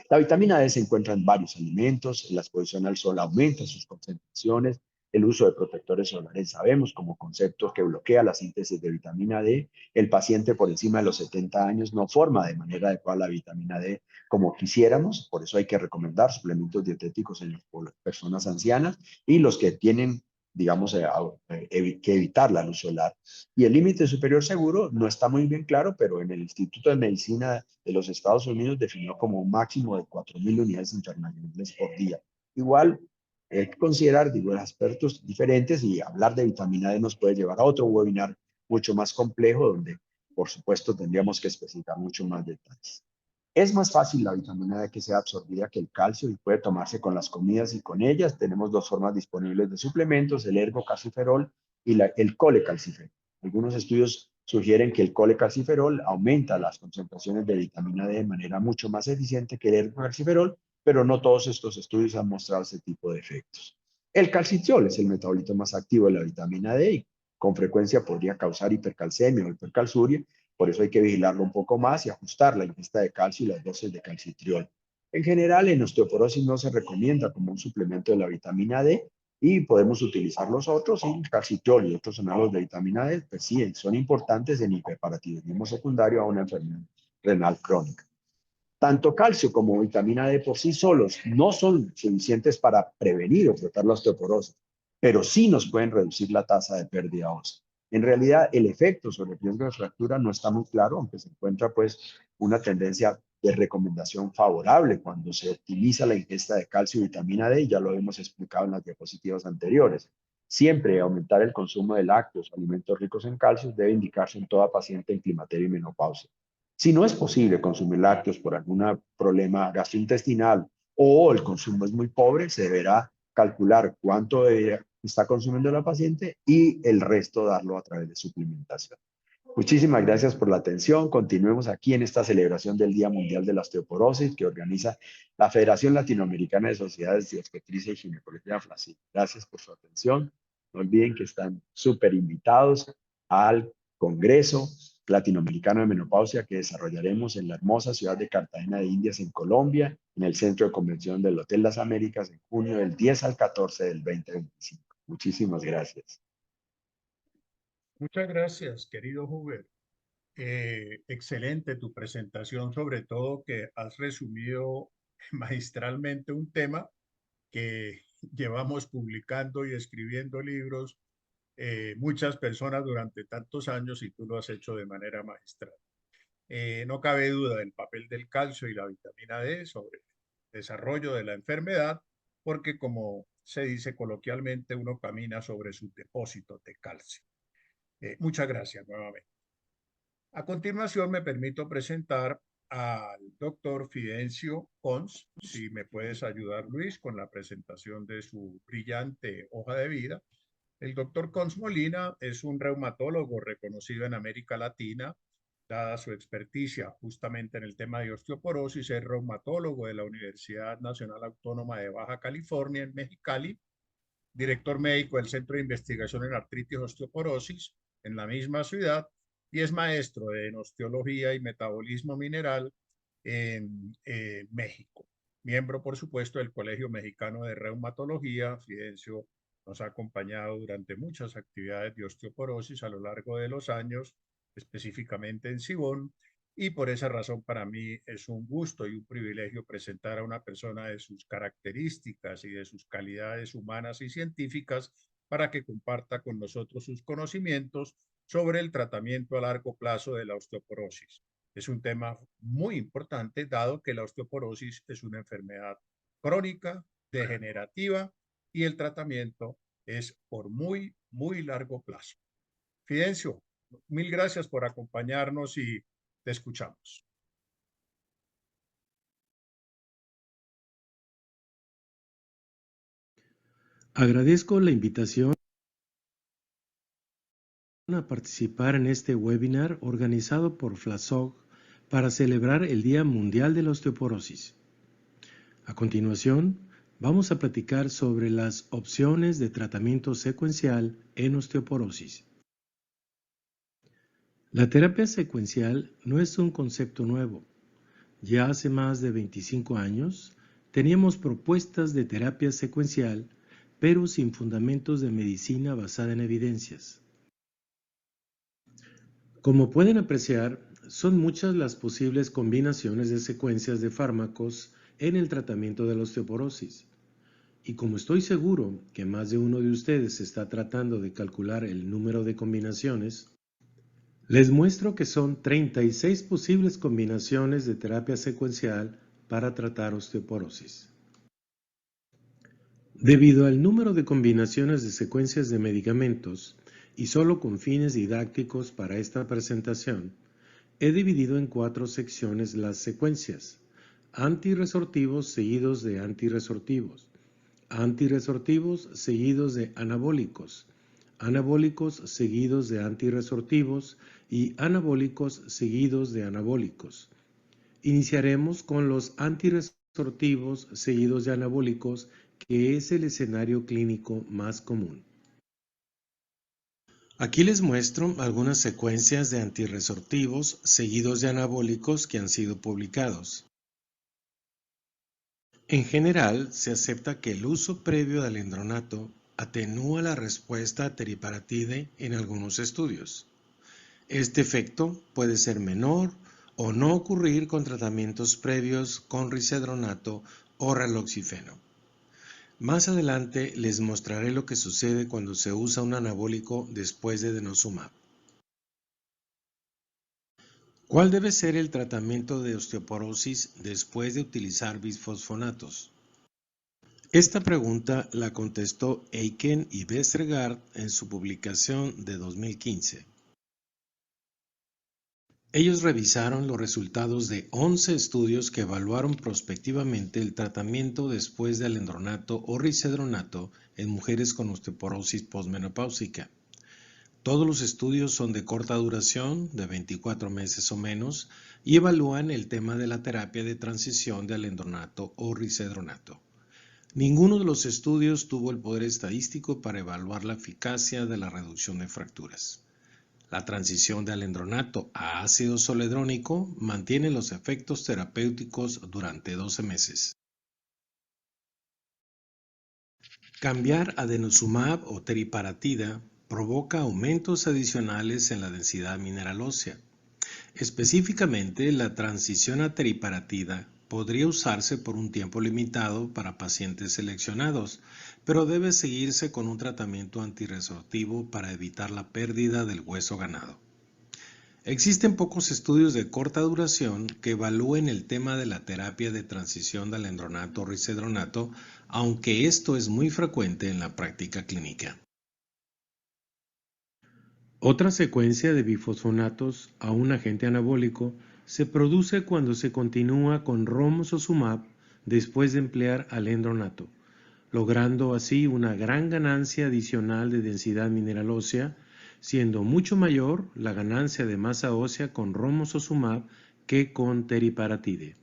La vitamina D se encuentra en varios alimentos, la exposición al sol aumenta sus concentraciones, el uso de protectores solares sabemos como concepto que bloquea la síntesis de vitamina D. El paciente por encima de los 70 años no forma de manera adecuada la vitamina D como quisiéramos, por eso hay que recomendar suplementos dietéticos en las personas ancianas y los que tienen, digamos, que evitar la luz solar. Y el límite superior seguro no está muy bien claro, pero en el Instituto de Medicina de los Estados Unidos definió como un máximo de 4.000 unidades internacionales por día. Igual, hay que considerar, digo, expertos diferentes y hablar de vitamina D nos puede llevar a otro webinar mucho más complejo donde, por supuesto, tendríamos que especificar mucho más detalles. Es más fácil la vitamina D que sea absorbida que el calcio y puede tomarse con las comidas y con ellas. Tenemos dos formas disponibles de suplementos, el ergocalciferol y el colecalciferol. Algunos estudios sugieren que el colecalciferol aumenta las concentraciones de vitamina D de manera mucho más eficiente que el ergocalciferol, pero no todos estos estudios han mostrado ese tipo de efectos. El calcitriol es el metabolito más activo de la vitamina D y con frecuencia podría causar hipercalcemia o hipercalciuria, por eso hay que vigilarlo un poco más y ajustar la ingesta de calcio y las dosis de calcitriol. En general, en osteoporosis no se recomienda como un suplemento de la vitamina D y podemos utilizar los otros, y calcitriol y otros análogos de vitamina D, pues sí, son importantes en hiperparatiroidismo secundario a una enfermedad renal crónica. Tanto calcio como vitamina D por sí solos no son suficientes para prevenir o tratar la osteoporosis, pero sí nos pueden reducir la tasa de pérdida ósea. En realidad, el efecto sobre el riesgo de fractura no está muy claro, aunque se encuentra pues una tendencia de recomendación favorable cuando se optimiza la ingesta de calcio y vitamina D, y ya lo hemos explicado en las diapositivas anteriores. Siempre aumentar el consumo de lácteos o alimentos ricos en calcio debe indicarse en toda paciente en climaterio y menopausia. Si no es posible consumir lácteos por algún problema gastrointestinal o el consumo es muy pobre, se deberá calcular cuánto está consumiendo la paciente y el resto darlo a través de suplementación. Muchísimas gracias por la atención. Continuemos aquí en esta celebración del Día Mundial de la Osteoporosis que organiza la Federación Latinoamericana de Sociedades de Obstetricia y Ginecología FLACID. Gracias por su atención. No olviden que están súper invitados al Congreso Latinoamericano de Menopausia que desarrollaremos en la hermosa ciudad de Cartagena de Indias, en Colombia, en el Centro de Convención del Hotel Las Américas, en junio del 10 al 14 del 2025. Muchísimas gracias. Muchas gracias, querido Hubert. Excelente tu presentación, sobre todo que has resumido magistralmente un tema que llevamos publicando y escribiendo libros muchas personas durante tantos años y tú lo has hecho de manera magistral. No cabe duda del papel del calcio y la vitamina D sobre el desarrollo de la enfermedad, porque como se dice coloquialmente, uno camina sobre sus depósitos de calcio. Muchas gracias nuevamente. A continuación me permito presentar al doctor Fidencio Pons. Si me puedes ayudar, Luis, con la presentación de su brillante hoja de vida. El doctor Cons Molina es un reumatólogo reconocido en América Latina, dada su experticia justamente en el tema de osteoporosis. Es reumatólogo de la Universidad Nacional Autónoma de Baja California en Mexicali, director médico del Centro de Investigación en Artritis y Osteoporosis en la misma ciudad, y es maestro en osteología y metabolismo mineral en México. Miembro, por supuesto, del Colegio Mexicano de Reumatología. Fidencio nos ha acompañado durante muchas actividades de osteoporosis a lo largo de los años, específicamente en Sibón, y por esa razón para mí es un gusto y un privilegio presentar a una persona de sus características y de sus calidades humanas y científicas para que comparta con nosotros sus conocimientos sobre el tratamiento a largo plazo de la osteoporosis. Es un tema muy importante, dado que la osteoporosis es una enfermedad crónica, degenerativa, y el tratamiento es por muy, muy largo plazo. Fidencio, mil gracias por acompañarnos y te escuchamos. Agradezco la invitación a participar en este webinar organizado por FLASOG para celebrar el Día Mundial de la Osteoporosis. A continuación, vamos a platicar sobre las opciones de tratamiento secuencial en osteoporosis. La terapia secuencial no es un concepto nuevo. Ya hace más de 25 años, teníamos propuestas de terapia secuencial, pero sin fundamentos de medicina basada en evidencias. Como pueden apreciar, son muchas las posibles combinaciones de secuencias de fármacos en el tratamiento de la osteoporosis. Y como estoy seguro que más de uno de ustedes está tratando de calcular el número de combinaciones, les muestro que son 36 posibles combinaciones de terapia secuencial para tratar osteoporosis. Debido al número de combinaciones de secuencias de medicamentos, y solo con fines didácticos para esta presentación, he dividido en 4 secciones las secuencias: antirresortivos seguidos de antirresortivos, antirresortivos seguidos de anabólicos, anabólicos seguidos de antirresortivos y anabólicos seguidos de anabólicos. Iniciaremos con los antirresortivos seguidos de anabólicos, que es el escenario clínico más común. Aquí les muestro algunas secuencias de antirresortivos seguidos de anabólicos que han sido publicados. En general, se acepta que el uso previo de alendronato atenúa la respuesta a teriparatide en algunos estudios. Este efecto puede ser menor o no ocurrir con tratamientos previos con risedronato o raloxifeno. Más adelante les mostraré lo que sucede cuando se usa un anabólico después de denosumab. ¿Cuál debe ser el tratamiento de osteoporosis después de utilizar bisfosfonatos? Esta pregunta la contestó Eiken y Vestergaard en su publicación de 2015. Ellos revisaron los resultados de 11 estudios que evaluaron prospectivamente el tratamiento después de alendronato o risedronato en mujeres con osteoporosis posmenopáusica. Todos los estudios son de corta duración, de 24 meses o menos, y evalúan el tema de la terapia de transición de alendronato o risedronato. Ninguno de los estudios tuvo el poder estadístico para evaluar la eficacia de la reducción de fracturas. La transición de alendronato a ácido zoledrónico mantiene los efectos terapéuticos durante 12 meses. Cambiar a denosumab o teriparatida provoca aumentos adicionales en la densidad mineral ósea. Específicamente, la transición a teriparatida podría usarse por un tiempo limitado para pacientes seleccionados, pero debe seguirse con un tratamiento antirresortivo para evitar la pérdida del hueso ganado. Existen pocos estudios de corta duración que evalúen el tema de la terapia de transición de alendronato o risedronato, aunque esto es muy frecuente en la práctica clínica. Otra secuencia de bifosfonatos a un agente anabólico se produce cuando se continúa con romosozumab después de emplear alendronato, logrando así una gran ganancia adicional de densidad mineral ósea, siendo mucho mayor la ganancia de masa ósea con romosozumab que con teriparatide.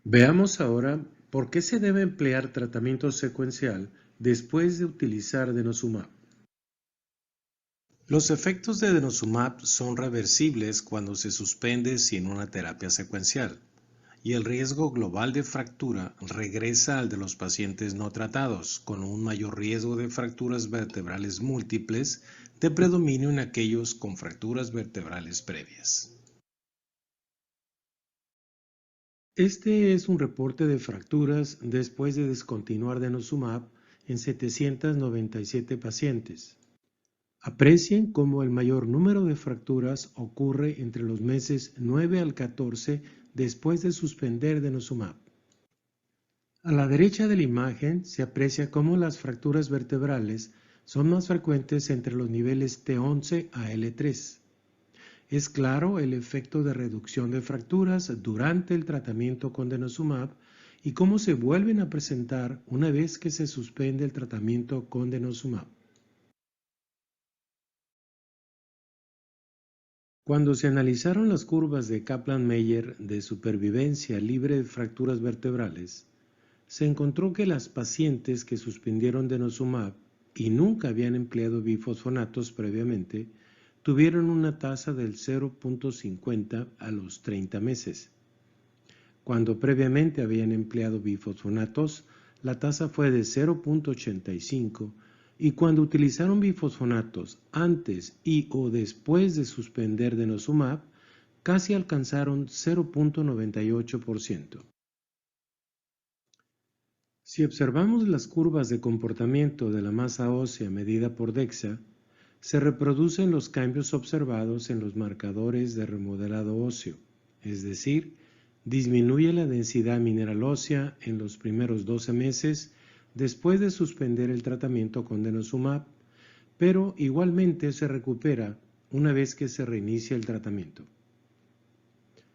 Veamos ahora por qué se debe emplear tratamiento secuencial después de utilizar denosumab. Los efectos de denosumab son reversibles cuando se suspende sin una terapia secuencial, y el riesgo global de fractura regresa al de los pacientes no tratados, con un mayor riesgo de fracturas vertebrales múltiples de predominio en aquellos con fracturas vertebrales previas. Este es un reporte de fracturas después de descontinuar denosumab en 797 pacientes. Aprecien cómo el mayor número de fracturas ocurre entre los meses 9 al 14 después de suspender denosumab. A la derecha de la imagen se aprecia cómo las fracturas vertebrales son más frecuentes entre los niveles T11 a L3. Es claro el efecto de reducción de fracturas durante el tratamiento con denosumab y cómo se vuelven a presentar una vez que se suspende el tratamiento con denosumab. Cuando se analizaron las curvas de Kaplan-Meier de supervivencia libre de fracturas vertebrales, se encontró que las pacientes que suspendieron denosumab y nunca habían empleado bifosfonatos previamente tuvieron una tasa del 0.50 a los 30 meses. Cuando previamente habían empleado bifosfonatos, la tasa fue de 0.85 y cuando utilizaron bifosfonatos antes y o después de suspender denosumab, casi alcanzaron 0.98%. Si observamos las curvas de comportamiento de la masa ósea medida por DEXA, se reproducen los cambios observados en los marcadores de remodelado óseo, es decir, disminuye la densidad mineral ósea en los primeros 12 meses después de suspender el tratamiento con denosumab, pero igualmente se recupera una vez que se reinicia el tratamiento.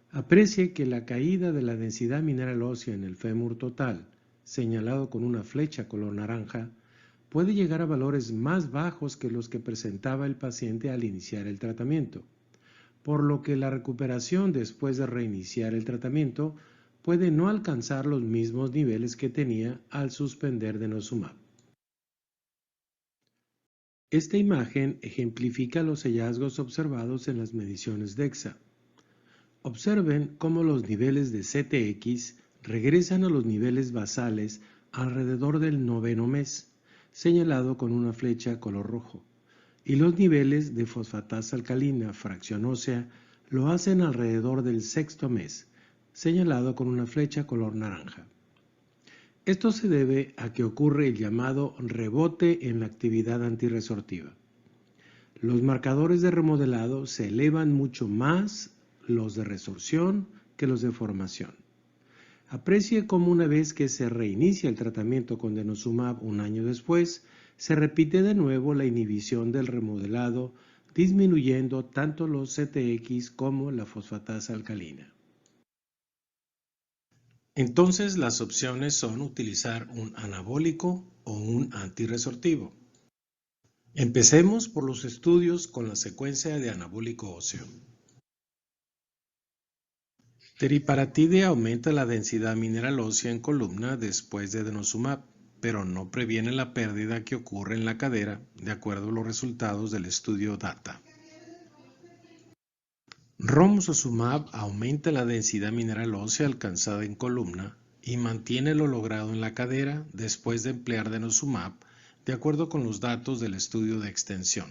Aprecie que la caída de la densidad mineral ósea en el fémur total, señalado con una flecha color naranja, puede llegar a valores más bajos que los que presentaba el paciente al iniciar el tratamiento, por lo que la recuperación después de reiniciar el tratamiento puede no alcanzar los mismos niveles que tenía al suspender denosumab. Esta imagen ejemplifica los hallazgos observados en las mediciones DEXA. Observen cómo los niveles de CTX regresan a los niveles basales alrededor del 9º mes, señalado con una flecha color rojo, y los niveles de fosfatasa alcalina fracción ósea lo hacen alrededor del 6º mes, señalado con una flecha color naranja. Esto se debe a que ocurre el llamado rebote en la actividad antirresortiva. Los marcadores de remodelado se elevan mucho más los de resorción que los de formación. Aprecie cómo una vez que se reinicia el tratamiento con denosumab un año después, se repite de nuevo la inhibición del remodelado, disminuyendo tanto los CTX como la fosfatasa alcalina. Entonces las opciones son utilizar un anabólico o un antirresortivo. Empecemos por los estudios con la secuencia de anabólico óseo. Teriparatide aumenta la densidad mineral ósea en columna después de denosumab, pero no previene la pérdida que ocurre en la cadera, de acuerdo a los resultados del estudio DATA. Romosozumab aumenta la densidad mineral ósea alcanzada en columna y mantiene lo logrado en la cadera después de emplear denosumab, de acuerdo con los datos del estudio de extensión.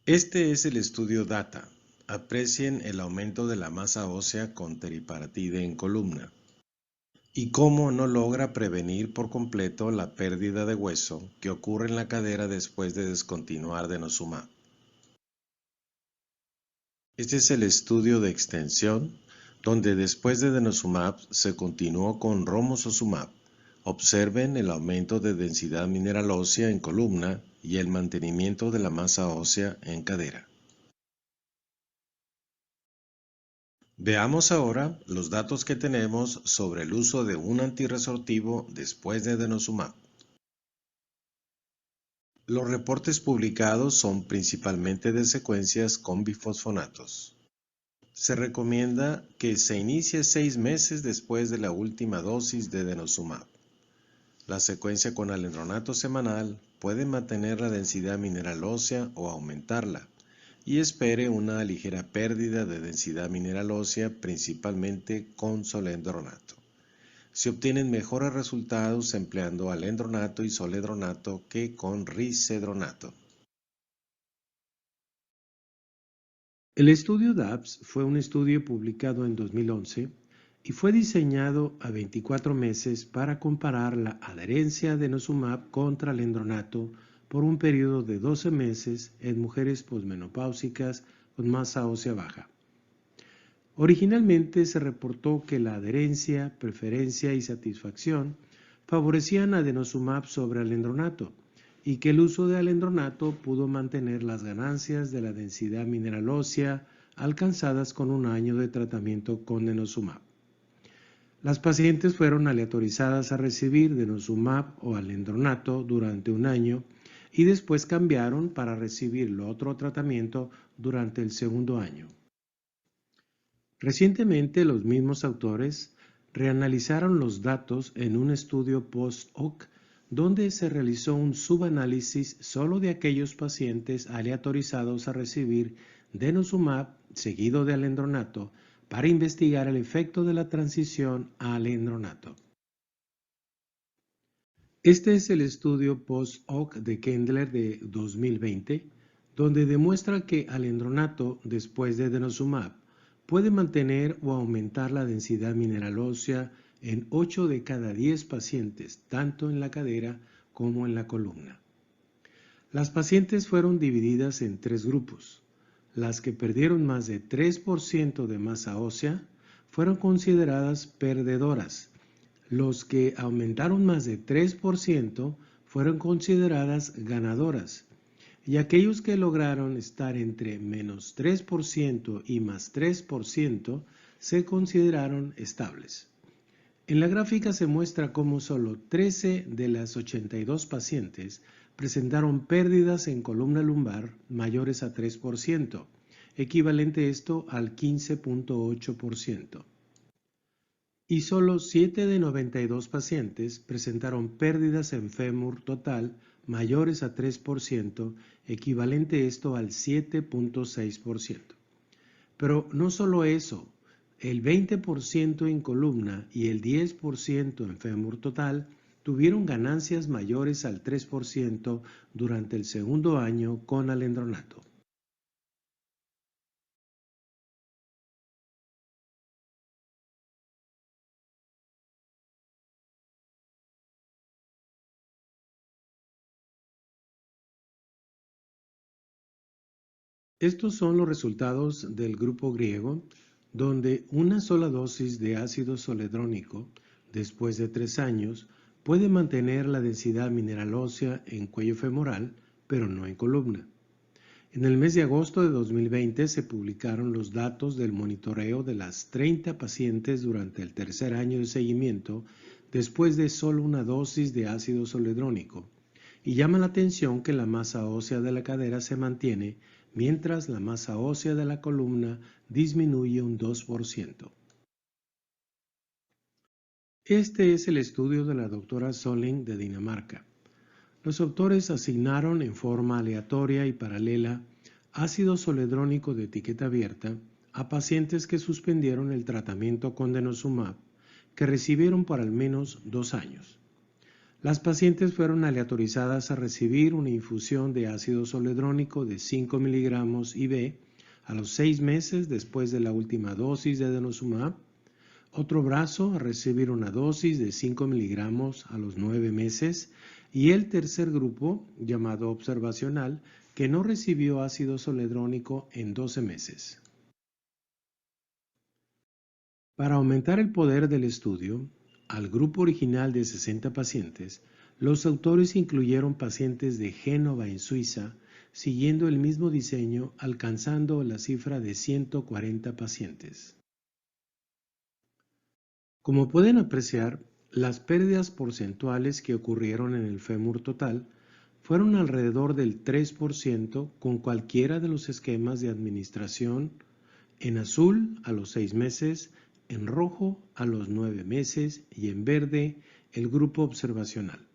Este es el estudio DATA. Aprecien el aumento de la masa ósea con teriparatide en columna y cómo no logra prevenir por completo la pérdida de hueso que ocurre en la cadera después de descontinuar denosumab. Este es el estudio de extensión donde después de denosumab se continuó con romosozumab. Observen el aumento de densidad mineral ósea en columna y el mantenimiento de la masa ósea en cadera. Veamos ahora los datos que tenemos sobre el uso de un antirresortivo después de denosumab. Los reportes publicados son principalmente de secuencias con bifosfonatos. Se recomienda que se inicie 6 meses después de la última dosis de denosumab. La secuencia con alendronato semanal puede mantener la densidad mineral ósea o aumentarla, y espere una ligera pérdida de densidad mineral ósea principalmente con solendronato. Se obtienen mejores resultados empleando alendronato y soledronato que con risedronato. El estudio DAPS fue un estudio publicado en 2011 y fue diseñado a 24 meses para comparar la adherencia de denosumab contra alendronato por un periodo de 12 meses en mujeres posmenopáusicas con masa ósea baja. Originalmente se reportó que la adherencia, preferencia y satisfacción favorecían a denosumab sobre alendronato y que el uso de alendronato pudo mantener las ganancias de la densidad mineral ósea alcanzadas con un año de tratamiento con denosumab. Las pacientes fueron aleatorizadas a recibir denosumab o alendronato durante un año y después cambiaron para recibir el otro tratamiento durante el segundo año. Recientemente, los mismos autores reanalizaron los datos en un estudio post-hoc donde se realizó un subanálisis solo de aquellos pacientes aleatorizados a recibir denosumab seguido de alendronato para investigar el efecto de la transición a alendronato. Este es el estudio post-hoc de Kendler de 2020, donde demuestra que alendronato después de denosumab puede mantener o aumentar la densidad mineral ósea en 8 de cada 10 pacientes, tanto en la cadera como en la columna. Las pacientes fueron divididas en 3 grupos. Las que perdieron más de 3% de masa ósea fueron consideradas perdedoras. Los que aumentaron más de 3% fueron consideradas ganadoras, y aquellos que lograron estar entre menos 3% y más 3% se consideraron estables. En la gráfica se muestra cómo solo 13 de las 82 pacientes presentaron pérdidas en columna lumbar mayores a 3%, equivalente esto al 15.8%. Y solo 7 de 92 pacientes presentaron pérdidas en fémur total mayores a 3%, equivalente esto al 7.6%. Pero no solo eso, el 20% en columna y el 10% en fémur total tuvieron ganancias mayores al 3% durante el segundo año con alendronato. Estos son los resultados del grupo griego, donde una sola dosis de ácido zoledrónico, después de 3 años, puede mantener la densidad mineral ósea en cuello femoral, pero no en columna. En el mes de agosto de 2020 se publicaron los datos del monitoreo de las 30 pacientes durante el tercer año de seguimiento después de solo una dosis de ácido zoledrónico, y llama la atención que la masa ósea de la cadera se mantiene mientras la masa ósea de la columna disminuye un 2%. Este es el estudio de la doctora Solling de Dinamarca. Los autores asignaron en forma aleatoria y paralela ácido zoledrónico de etiqueta abierta a pacientes que suspendieron el tratamiento con denosumab, que recibieron por al menos 2 años. Las pacientes fueron aleatorizadas a recibir una infusión de ácido zoledrónico de 5 miligramos IV a los 6 meses después de la última dosis de denosumab, otro brazo a recibir una dosis de 5 miligramos a los 9 meses y el tercer grupo, llamado observacional, que no recibió ácido zoledrónico en 12 meses. Para aumentar el poder del estudio, al grupo original de 60 pacientes, los autores incluyeron pacientes de Génova en Suiza, siguiendo el mismo diseño, alcanzando la cifra de 140 pacientes. Como pueden apreciar, las pérdidas porcentuales que ocurrieron en el fémur total fueron alrededor del 3% con cualquiera de los esquemas de administración, en azul a los 6 meses, en rojo a los 9 meses y en verde el grupo observacional.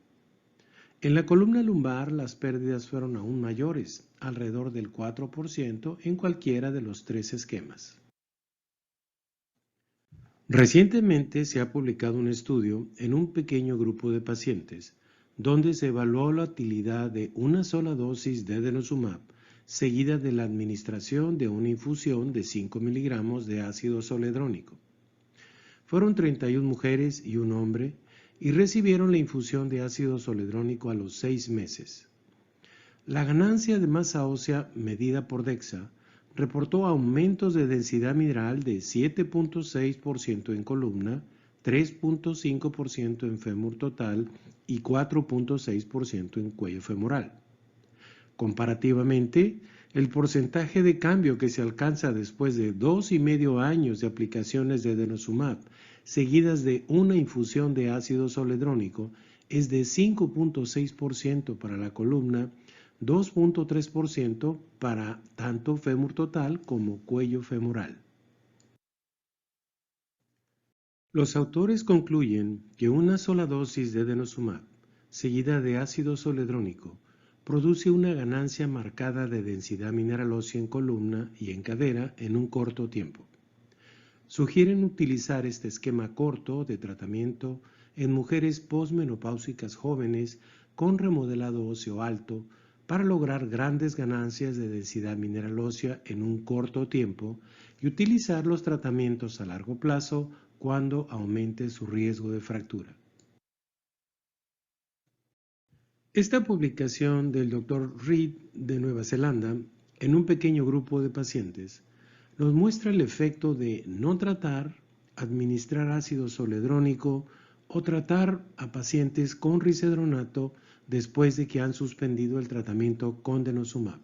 En la columna lumbar las pérdidas fueron aún mayores, alrededor del 4% en cualquiera de los 3 esquemas. Recientemente se ha publicado un estudio en un pequeño grupo de pacientes donde se evaluó la utilidad de una sola dosis de denosumab seguida de la administración de una infusión de 5 miligramos de ácido zoledrónico. Fueron 31 mujeres y un hombre y recibieron la infusión de ácido zoledrónico a los 6 meses. La ganancia de masa ósea medida por DEXA reportó aumentos de densidad mineral de 7.6% en columna, 3.5% en fémur total y 4.6% en cuello femoral. Comparativamente, el porcentaje de cambio que se alcanza después de 2,5 años de aplicaciones de denosumab, seguidas de una infusión de ácido zoledrónico, es de 5.6% para la columna, 2.3% para tanto fémur total como cuello femoral. Los autores concluyen que una sola dosis de denosumab, seguida de ácido zoledrónico, produce una ganancia marcada de densidad mineral ósea en columna y en cadera en un corto tiempo. Sugieren utilizar este esquema corto de tratamiento en mujeres posmenopáusicas jóvenes con remodelado óseo alto para lograr grandes ganancias de densidad mineral ósea en un corto tiempo y utilizar los tratamientos a largo plazo cuando aumente su riesgo de fractura. Esta publicación del Dr. Reed de Nueva Zelanda en un pequeño grupo de pacientes nos muestra el efecto de no tratar, administrar ácido zoledrónico o tratar a pacientes con risedronato después de que han suspendido el tratamiento con denosumab.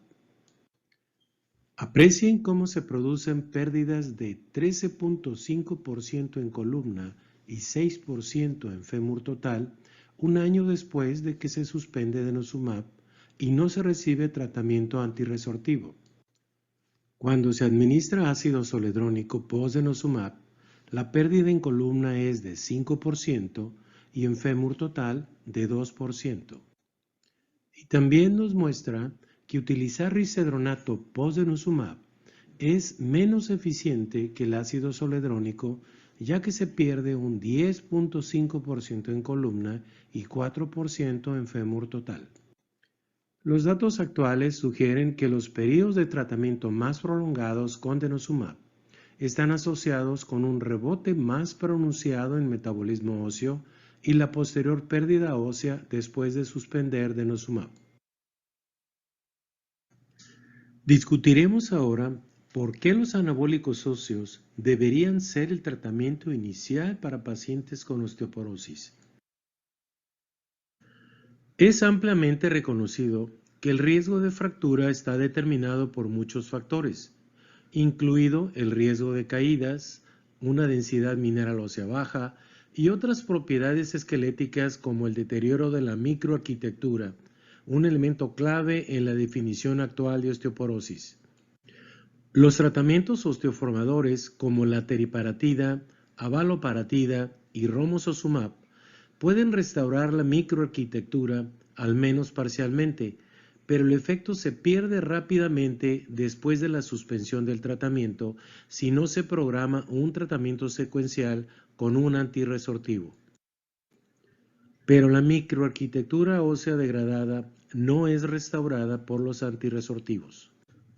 Aprecien cómo se producen pérdidas de 13.5% en columna y 6% en fémur total un año después de que se suspende denosumab y no se recibe tratamiento antirresortivo. Cuando se administra ácido zoledrónico post-denosumab, la pérdida en columna es de 5% y en fémur total de 2%. Y también nos muestra que utilizar risedronato post-denosumab es menos eficiente que el ácido zoledrónico, ya que se pierde un 10.5% en columna y 4% en fémur total. Los datos actuales sugieren que los periodos de tratamiento más prolongados con denosumab están asociados con un rebote más pronunciado en metabolismo óseo y la posterior pérdida ósea después de suspender denosumab. Discutiremos ahora por qué los anabólicos óseos deberían ser el tratamiento inicial para pacientes con osteoporosis. Es ampliamente reconocido que el riesgo de fractura está determinado por muchos factores, incluido el riesgo de caídas, una densidad mineral ósea baja y otras propiedades esqueléticas como el deterioro de la microarquitectura, un elemento clave en la definición actual de osteoporosis. Los tratamientos osteoformadores como la teriparatida, abaloparatida y romosozumab pueden restaurar la microarquitectura, al menos parcialmente, pero el efecto se pierde rápidamente después de la suspensión del tratamiento si no se programa un tratamiento secuencial con un antirresortivo. Pero la microarquitectura ósea degradada no es restaurada por los antirresortivos.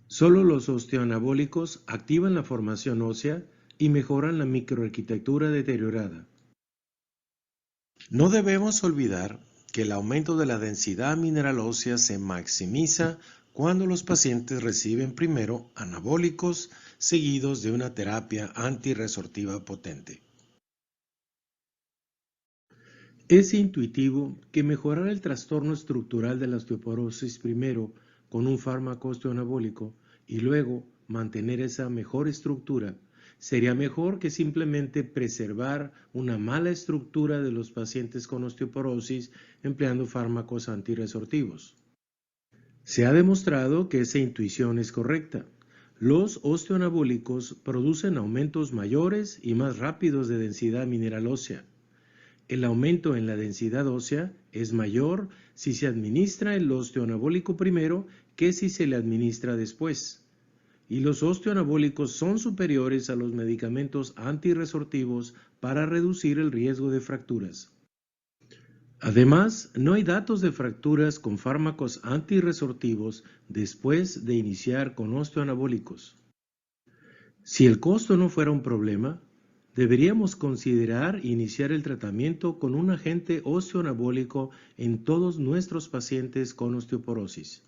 Solo los osteoanabólicos activan la formación ósea y mejoran la microarquitectura deteriorada. No debemos olvidar que el aumento de la densidad mineral ósea se maximiza cuando los pacientes reciben primero anabólicos seguidos de una terapia antirresortiva potente. Es intuitivo que mejorar el trastorno estructural de la osteoporosis primero con un fármaco osteoanabólico y luego mantener esa mejor estructura sería mejor que simplemente preservar una mala estructura de los pacientes con osteoporosis empleando fármacos antirresortivos. Se ha demostrado que esa intuición es correcta. Los osteoanabólicos producen aumentos mayores y más rápidos de densidad mineral ósea. El aumento en la densidad ósea es mayor si se administra el osteoanabólico primero que si se le administra después. Y los osteoanabólicos son superiores a los medicamentos antirresortivos para reducir el riesgo de fracturas. Además, no hay datos de fracturas con fármacos antirresortivos después de iniciar con osteoanabólicos. Si el costo no fuera un problema, deberíamos considerar iniciar el tratamiento con un agente osteoanabólico en todos nuestros pacientes con osteoporosis.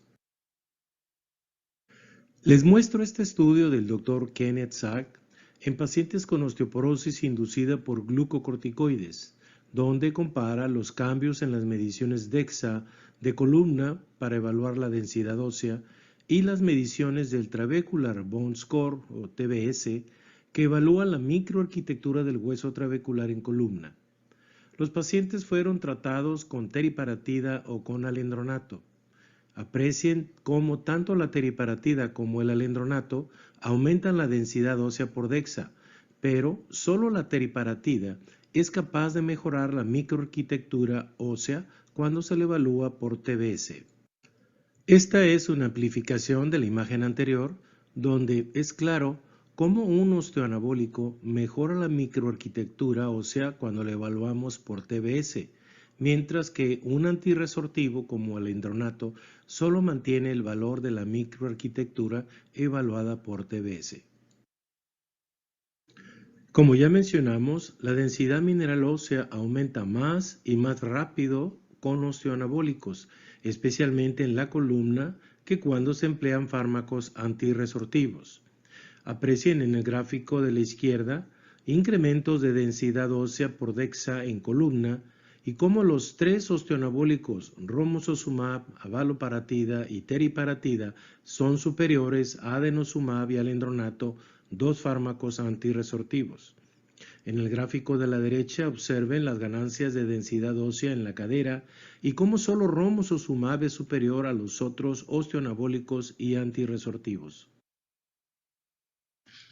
Les muestro este estudio del Dr. Kenneth Sack en pacientes con osteoporosis inducida por glucocorticoides, donde compara los cambios en las mediciones DEXA de columna para evaluar la densidad ósea y las mediciones del Trabecular Bone Score o TBS que evalúa la microarquitectura del hueso trabecular en columna. Los pacientes fueron tratados con teriparatida o con alendronato. Aprecien cómo tanto la teriparatida como el alendronato aumentan la densidad ósea por DEXA, pero solo la teriparatida es capaz de mejorar la microarquitectura ósea cuando se le evalúa por TBS. Esta es una amplificación de la imagen anterior, donde es claro cómo un osteoanabólico mejora la microarquitectura ósea cuando lo evaluamos por TBS, mientras que un antirresortivo como el endronato solo mantiene el valor de la microarquitectura evaluada por TBS. Como ya mencionamos, la densidad mineral ósea aumenta más y más rápido con osteoanabólicos, especialmente en la columna, que cuando se emplean fármacos antirresortivos. Aprecien en el gráfico de la izquierda incrementos de densidad ósea por DEXA en columna y cómo los tres osteoanabólicos romosozumab, abaloparatida y teriparatida son superiores a denosumab y alendronato, dos fármacos antirresortivos. En el gráfico de la derecha observen las ganancias de densidad ósea en la cadera y cómo solo romosozumab es superior a los otros osteoanabólicos y antirresortivos.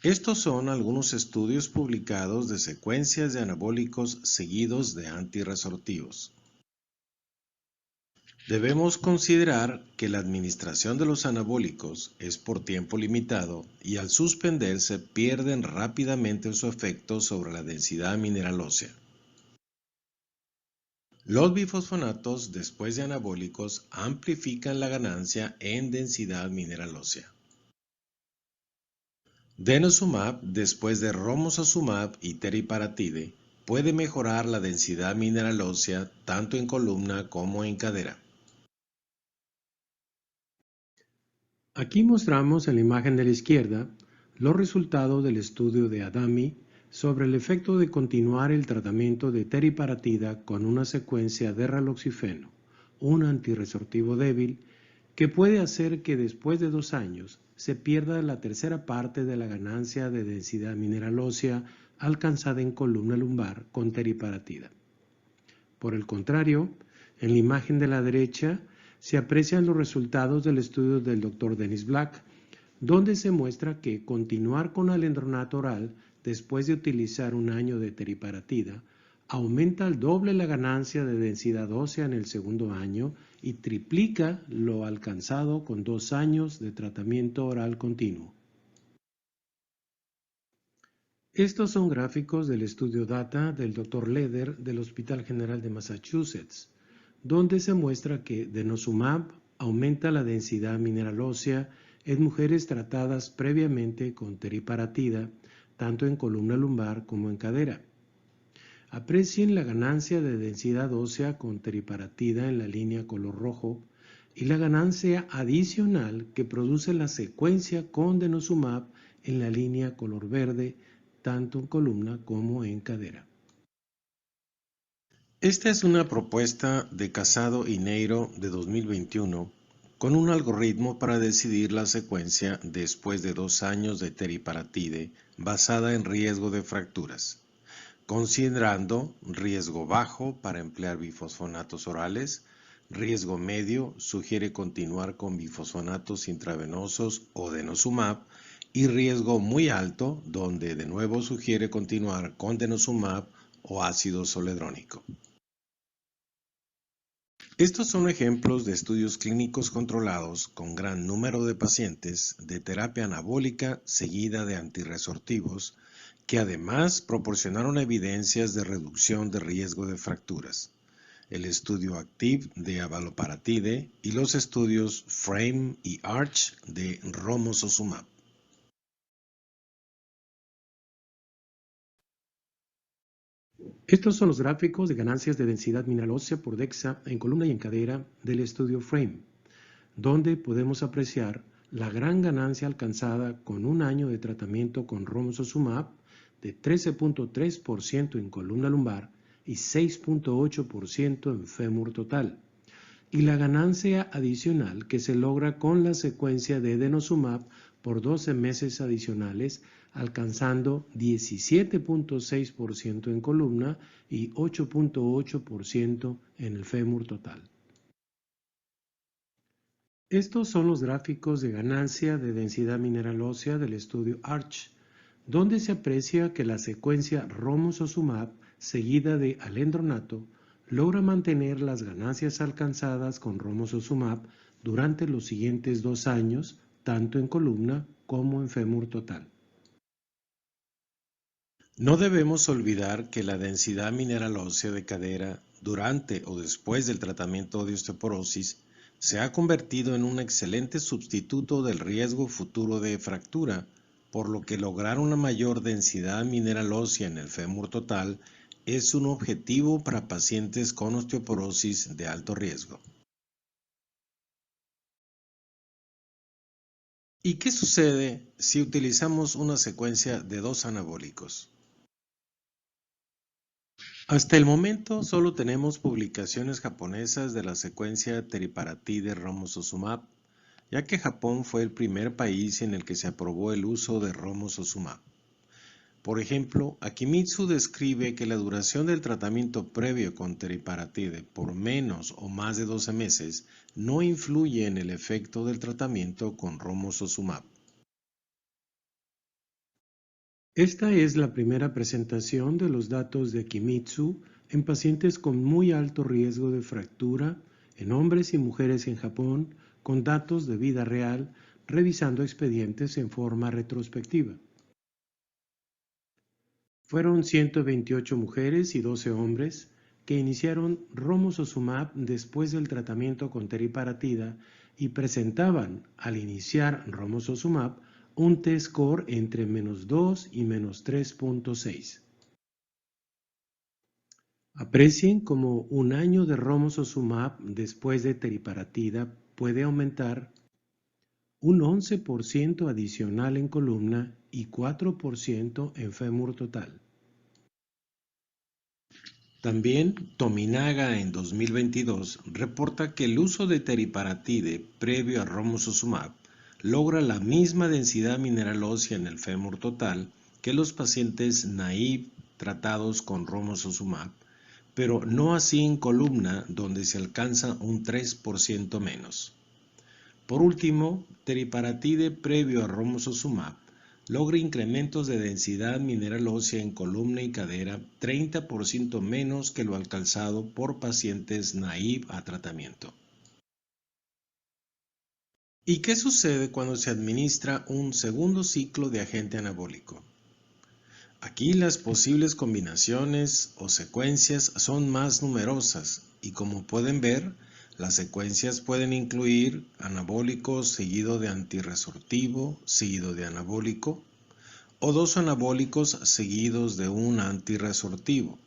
Estos son algunos estudios publicados de secuencias de anabólicos seguidos de antirresortivos. Debemos considerar que la administración de los anabólicos es por tiempo limitado y al suspenderse pierden rápidamente su efecto sobre la densidad mineral ósea. Los bifosfonatos después de anabólicos amplifican la ganancia en densidad mineral ósea. Denosumab después de romosozumab y teriparatide puede mejorar la densidad mineral ósea tanto en columna como en cadera. Aquí mostramos en la imagen de la izquierda los resultados del estudio de Adami sobre el efecto de continuar el tratamiento de teriparatida con una secuencia de raloxifeno, un antirresortivo débil, que puede hacer que después de 2 años se pierda la tercera parte de la ganancia de densidad mineral ósea alcanzada en columna lumbar con teriparatida. Por el contrario, en la imagen de la derecha se aprecian los resultados del estudio del Dr. Dennis Black, donde se muestra que continuar con alendronato oral después de utilizar 1 año de teriparatida aumenta al doble la ganancia de densidad ósea en el segundo año y triplica lo alcanzado con 2 años de tratamiento oral continuo. Estos son gráficos del estudio DATA del Dr. Leder del Hospital General de Massachusetts, donde se muestra que denosumab aumenta la densidad mineral ósea en mujeres tratadas previamente con teriparatida, tanto en columna lumbar como en cadera. Aprecien la ganancia de densidad ósea con teriparatida en la línea color rojo y la ganancia adicional que produce la secuencia con denosumab en la línea color verde, tanto en columna como en cadera. Esta es una propuesta de Casado y Neiro de 2021 con un algoritmo para decidir la secuencia después de 2 años de teriparatide basada en riesgo de fracturas, considerando riesgo bajo para emplear bifosfonatos orales, riesgo medio sugiere continuar con bifosfonatos intravenosos o denosumab y riesgo muy alto donde de nuevo sugiere continuar con denosumab o ácido zoledrónico. Estos son ejemplos de estudios clínicos controlados con gran número de pacientes de terapia anabólica seguida de antirresortivos que además proporcionaron evidencias de reducción de riesgo de fracturas. El estudio ACTIV de abaloparatide y los estudios FRAME y ARCH de romosozumab. Estos son los gráficos de ganancias de densidad mineral ósea por DEXA en columna y en cadera del estudio FRAME, donde podemos apreciar la gran ganancia alcanzada con 1 año de tratamiento con romosozumab de 13.3% en columna lumbar y 6.8% en fémur total, y la ganancia adicional que se logra con la secuencia de denosumab por 12 meses adicionales, alcanzando 17.6% en columna y 8.8% en el fémur total. Estos son los gráficos de ganancia de densidad mineral ósea del estudio ARCH, donde se aprecia que la secuencia romosozumab seguida de alendronato, logra mantener las ganancias alcanzadas con romosozumab durante los siguientes 2 años, tanto en columna como en fémur total. No debemos olvidar que la densidad mineral ósea de cadera durante o después del tratamiento de osteoporosis se ha convertido en un excelente sustituto del riesgo futuro de fractura, por lo que lograr una mayor densidad mineral ósea en el fémur total es un objetivo para pacientes con osteoporosis de alto riesgo. ¿Y qué sucede si utilizamos una secuencia de 2 anabólicos? Hasta el momento solo tenemos publicaciones japonesas de la secuencia teriparatide romosozumab, ya que Japón fue el primer país en el que se aprobó el uso de romosozumab. Por ejemplo, Akimitsu describe que la duración del tratamiento previo con teriparatide por menos o más de 12 meses no influye en el efecto del tratamiento con romosozumab. Esta es la primera presentación de los datos de Akimitsu en pacientes con muy alto riesgo de fractura en hombres y mujeres en Japón con datos de vida real, revisando expedientes en forma retrospectiva. Fueron 128 mujeres y 12 hombres que iniciaron romosozumab después del tratamiento con teriparatida y presentaban, al iniciar romosozumab, un T-score entre -2 y -3.6. Aprecien cómo un año de romosozumab después de teriparatida puede aumentar un 11% adicional en columna y 4% en fémur total. También Tominaga en 2022 reporta que el uso de teriparatide previo a romosozumab logra la misma densidad mineral ósea en el fémur total que los pacientes naive tratados con romosozumab, pero no así en columna, donde se alcanza un 3% menos. Por último, teriparatide previo a romosozumab logra incrementos de densidad mineral ósea en columna y cadera 30% menos que lo alcanzado por pacientes naive a tratamiento. ¿Y qué sucede cuando se administra un segundo ciclo de agente anabólico? Aquí las posibles combinaciones o secuencias son más numerosas y, como pueden ver, las secuencias pueden incluir anabólico seguido de antirresortivo seguido de anabólico o 2 anabólicos seguidos de un antirresortivo.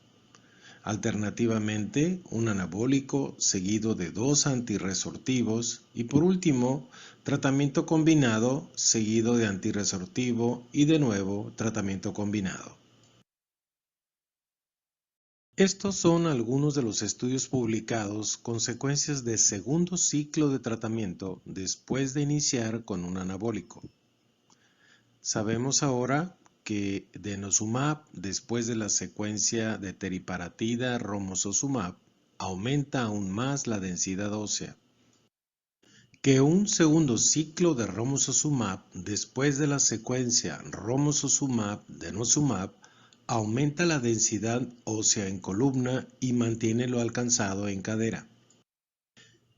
Alternativamente, un anabólico seguido de 2 antirresortivos y, por último, tratamiento combinado seguido de antirresortivo y de nuevo tratamiento combinado. Estos son algunos de los estudios publicados con secuencias de segundo ciclo de tratamiento después de iniciar con un anabólico. Sabemos ahora que denosumab después de la secuencia de teriparatida romosozumab aumenta aún más la densidad ósea. Que un segundo ciclo de romosozumab después de la secuencia romosozumab-denosumab aumenta la densidad ósea en columna y mantiene lo alcanzado en cadera.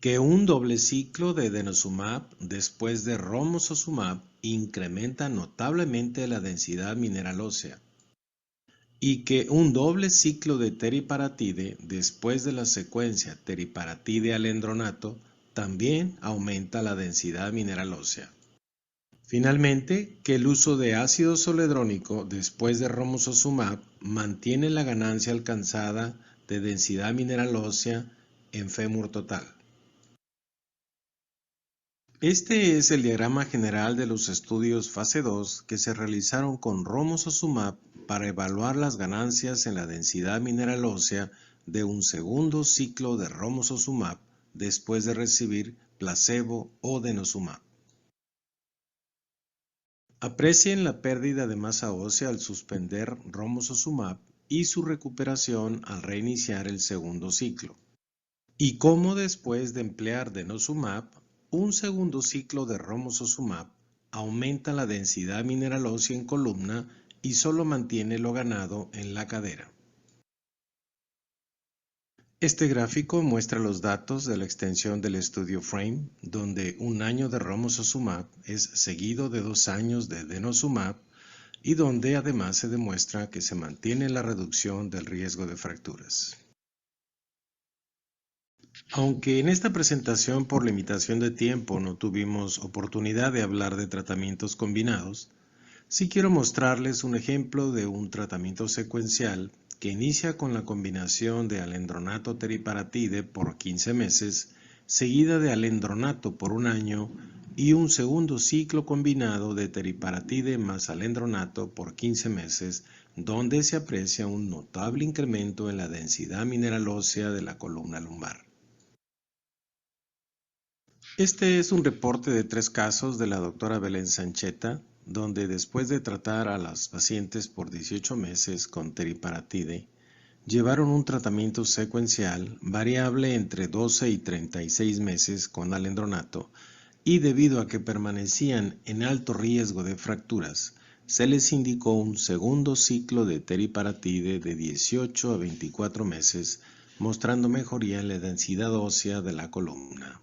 Que un doble ciclo de denosumab después de romosozumab incrementa notablemente la densidad mineral ósea. Y que un doble ciclo de teriparatide después de la secuencia teriparatide-alendronato también aumenta la densidad mineral ósea. Finalmente, que el uso de ácido zoledrónico después de romosozumab mantiene la ganancia alcanzada de densidad mineral ósea en fémur total. Este es el diagrama general de los estudios fase 2 que se realizaron con romosozumab para evaluar las ganancias en la densidad mineral ósea de un segundo ciclo de romosozumab después de recibir placebo o denosumab. Aprecien la pérdida de masa ósea al suspender romosozumab y su recuperación al reiniciar el segundo ciclo. Y cómo después de emplear denosumab, un segundo ciclo de romosozumab aumenta la densidad mineral ósea en columna y solo mantiene lo ganado en la cadera. Este gráfico muestra los datos de la extensión del estudio FRAME, donde un año de romosozumab es seguido de 2 años de denosumab y donde además se demuestra que se mantiene la reducción del riesgo de fracturas. Aunque en esta presentación por limitación de tiempo no tuvimos oportunidad de hablar de tratamientos combinados, sí quiero mostrarles un ejemplo de un tratamiento secuencial que inicia con la combinación de alendronato teriparatide por 15 meses, seguida de alendronato por un año y un segundo ciclo combinado de teriparatide más alendronato por 15 meses, donde se aprecia un notable incremento en la densidad mineral ósea de la columna lumbar. Este es un reporte de 3 casos de la doctora Belén Sancheta, donde después de tratar a las pacientes por 18 meses con teriparatide, llevaron un tratamiento secuencial variable entre 12 y 36 meses con alendronato y debido a que permanecían en alto riesgo de fracturas, se les indicó un segundo ciclo de teriparatide de 18 a 24 meses, mostrando mejoría en la densidad ósea de la columna.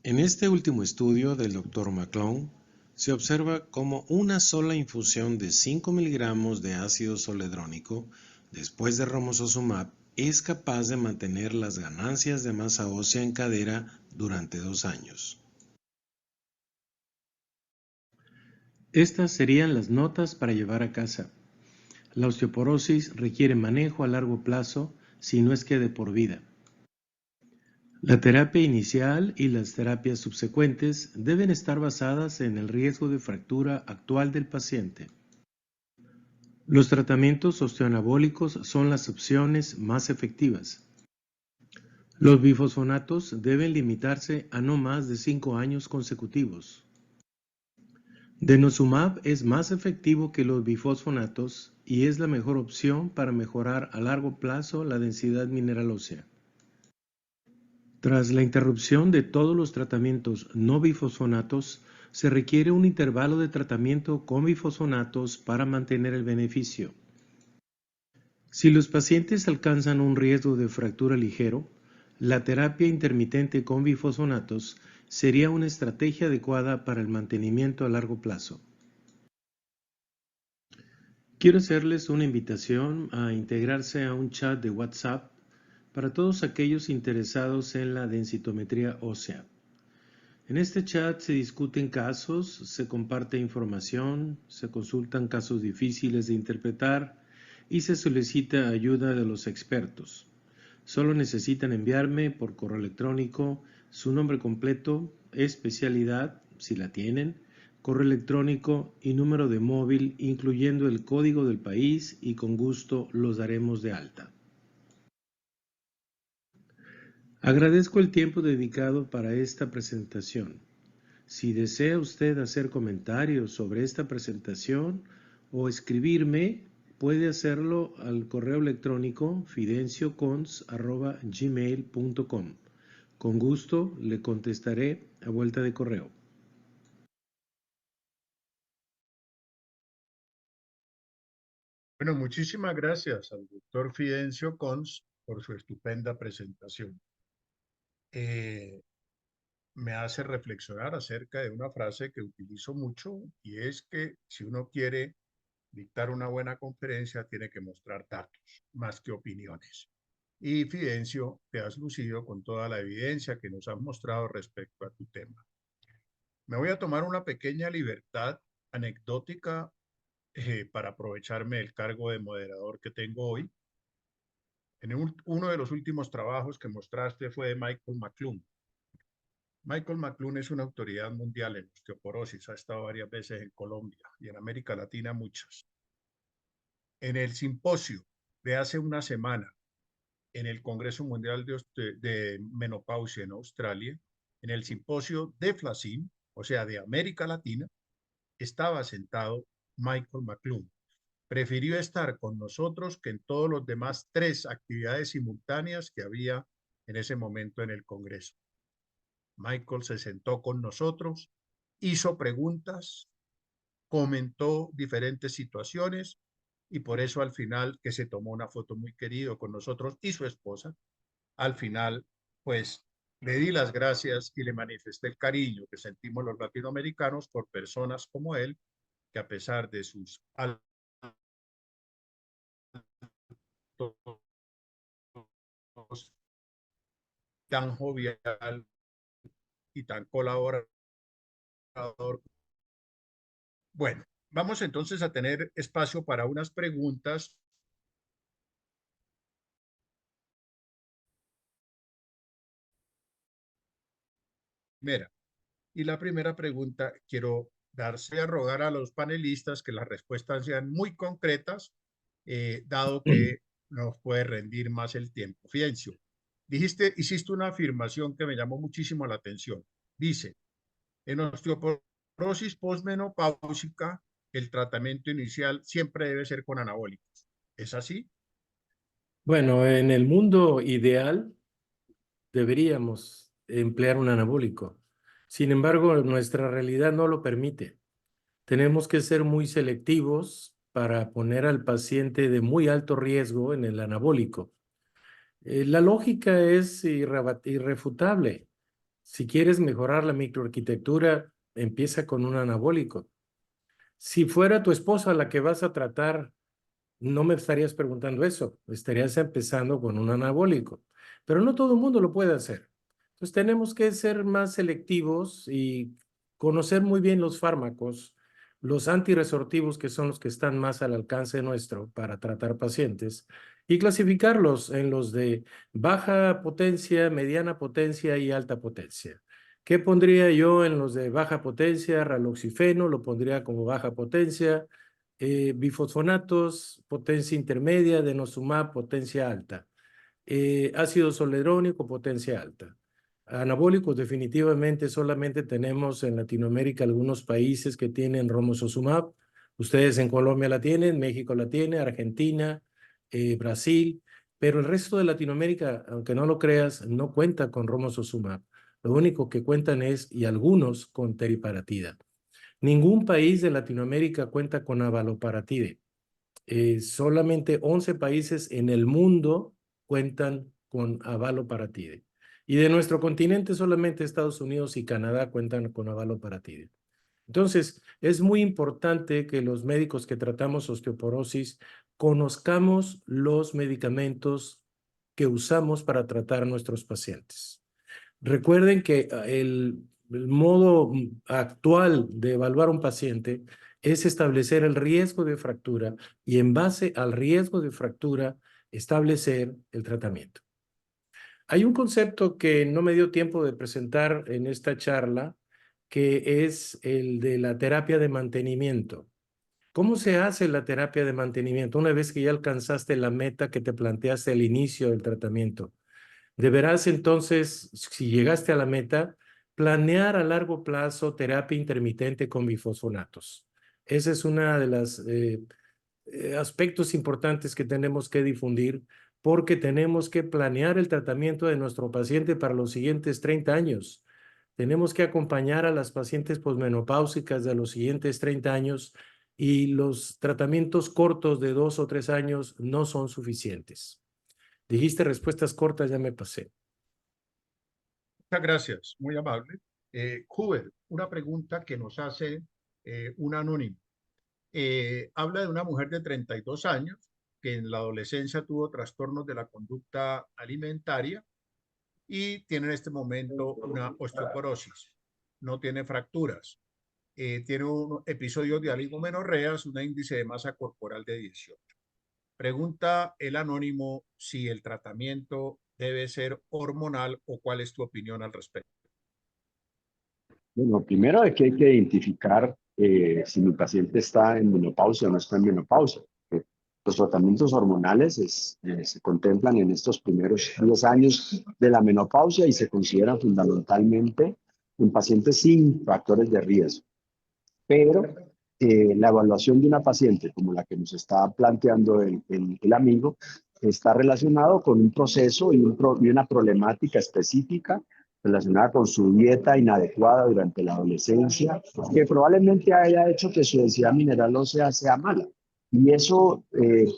En este último estudio del Dr. McClone, se observa cómo una sola infusión de 5 miligramos de ácido zoledrónico después de romosozumab es capaz de mantener las ganancias de masa ósea en cadera durante 2 años. Estas serían las notas para llevar a casa. La osteoporosis requiere manejo a largo plazo, si no es que de por vida. La terapia inicial y las terapias subsecuentes deben estar basadas en el riesgo de fractura actual del paciente. Los tratamientos osteoanabólicos son las opciones más efectivas. Los bifosfonatos deben limitarse a no más de 5 años consecutivos. Denosumab es más efectivo que los bifosfonatos y es la mejor opción para mejorar a largo plazo la densidad mineral ósea. Tras la interrupción de todos los tratamientos no bifosfonatos, se requiere un intervalo de tratamiento con bifosfonatos para mantener el beneficio. Si los pacientes alcanzan un riesgo de fractura ligero, la terapia intermitente con bifosfonatos sería una estrategia adecuada para el mantenimiento a largo plazo. Quiero hacerles una invitación a integrarse a un chat de WhatsApp para todos aquellos interesados en la densitometría ósea. En este chat se discuten casos, se comparte información, se consultan casos difíciles de interpretar y se solicita ayuda de los expertos. Solo necesitan enviarme por correo electrónico su nombre completo, especialidad, si la tienen, correo electrónico y número de móvil, incluyendo el código del país, y con gusto los daremos de alta. Agradezco el tiempo dedicado para esta presentación. Si desea usted hacer comentarios sobre esta presentación o escribirme, puede hacerlo al correo electrónico fidenciocons@gmail.com. Con gusto le contestaré a vuelta de correo. Bueno, muchísimas gracias al doctor Fidencio Cons por su estupenda presentación. Me hace reflexionar acerca de una frase que utilizo mucho y es que si uno quiere dictar una buena conferencia tiene que mostrar datos más que opiniones. Y Fidencio, te has lucido con toda la evidencia que nos has mostrado respecto a tu tema. Me voy a tomar una pequeña libertad anecdótica para aprovecharme del cargo de moderador que tengo hoy. Uno de los últimos trabajos que mostraste fue de Michael McClune. Michael McClune es una autoridad mundial en osteoporosis, ha estado varias veces en Colombia y en América Latina muchas. En el simposio de hace una semana, en el Congreso Mundial de Menopausia en Australia, en el simposio de FLACIN, o sea, de América Latina, estaba sentado Michael McClune. Prefirió estar con nosotros que en todos los demás 3 actividades simultáneas que había en ese momento en el Congreso. Michael se sentó con nosotros, hizo preguntas, comentó diferentes situaciones y por eso al final, que se tomó una foto muy querido con nosotros y su esposa, al final, pues le di las gracias y le manifesté el cariño que sentimos los latinoamericanos por personas como él, que a pesar de sus altos tan jovial y tan colaborador. Bueno, vamos entonces a tener espacio para unas preguntas. Mira, y la primera pregunta quiero darse a rogar a los panelistas que las respuestas sean muy concretas, dado que nos puede rendir más el tiempo. Fiencio, hiciste una afirmación que me llamó muchísimo la atención. Dice, en osteoporosis posmenopáusica, el tratamiento inicial siempre debe ser con anabólicos. ¿Es así? Bueno, en el mundo ideal deberíamos emplear un anabólico. Sin embargo, nuestra realidad no lo permite. Tenemos que ser muy selectivos para poner al paciente de muy alto riesgo en el anabólico. La lógica es irrefutable. Si quieres mejorar la microarquitectura, empieza con un anabólico. Si fuera tu esposa la que vas a tratar, no me estarías preguntando eso, estarías empezando con un anabólico, pero no todo el mundo lo puede hacer. Entonces tenemos que ser más selectivos y conocer muy bien los fármacos, los antirresortivos, que son los que están más al alcance nuestro para tratar pacientes, y clasificarlos en los de baja potencia, mediana potencia y alta potencia. ¿Qué pondría yo en los de baja potencia? Raloxifeno, lo pondría como baja potencia. Bifosfonatos, potencia intermedia, denosumab, potencia alta. Ácido solerónico, potencia alta. Anabólicos, definitivamente solamente tenemos en Latinoamérica algunos países que tienen romosozumab. Ustedes en Colombia la tienen, México la tiene, Argentina, Brasil, pero el resto de Latinoamérica, aunque no lo creas, no cuenta con romosozumab. Lo único que cuentan es, y algunos, con teriparatida. Ningún país de Latinoamérica cuenta con abaloparatide. Solamente 11 países en el mundo cuentan con abaloparatide. Y de nuestro continente solamente Estados Unidos y Canadá cuentan con abaloparatide. Entonces, es muy importante que los médicos que tratamos osteoporosis conozcamos los medicamentos que usamos para tratar a nuestros pacientes. Recuerden que el modo actual de evaluar a un paciente es establecer el riesgo de fractura y en base al riesgo de fractura establecer el tratamiento. Hay un concepto que no me dio tiempo de presentar en esta charla, que es el de la terapia de mantenimiento. ¿Cómo se hace la terapia de mantenimiento una vez que ya alcanzaste la meta que te planteaste al inicio del tratamiento? Deberás entonces, si llegaste a la meta, planear a largo plazo terapia intermitente con bifosfonatos. Ese es uno de los aspectos importantes que tenemos que difundir, porque tenemos que planear el tratamiento de nuestro paciente para los siguientes 30 años. Tenemos que acompañar a las pacientes posmenopáusicas de los siguientes 30 años y los tratamientos cortos de 2 o 3 años no son suficientes. Dijiste respuestas cortas, ya me pasé. Muchas gracias, muy amable. Hubert, una pregunta que nos hace un anónimo. Habla de una mujer de 32 años que en la adolescencia tuvo trastornos de la conducta alimentaria y tiene en este momento una osteoporosis. No tiene fracturas. Tiene un episodio de oligomenorreas, un índice de masa corporal de 18. Pregunta el anónimo si el tratamiento debe ser hormonal o cuál es tu opinión al respecto. Bueno, primero es que hay que identificar si mi paciente está en menopausia o no está en menopausia. Los tratamientos hormonales se contemplan en estos primeros 10 años de la menopausia y se consideran fundamentalmente en pacientes sin factores de riesgo. Pero la evaluación de una paciente como la que nos está planteando el amigo está relacionado con un proceso y una problemática específica relacionada con su dieta inadecuada durante la adolescencia, que probablemente haya hecho que su densidad mineral ósea sea mala. Y eso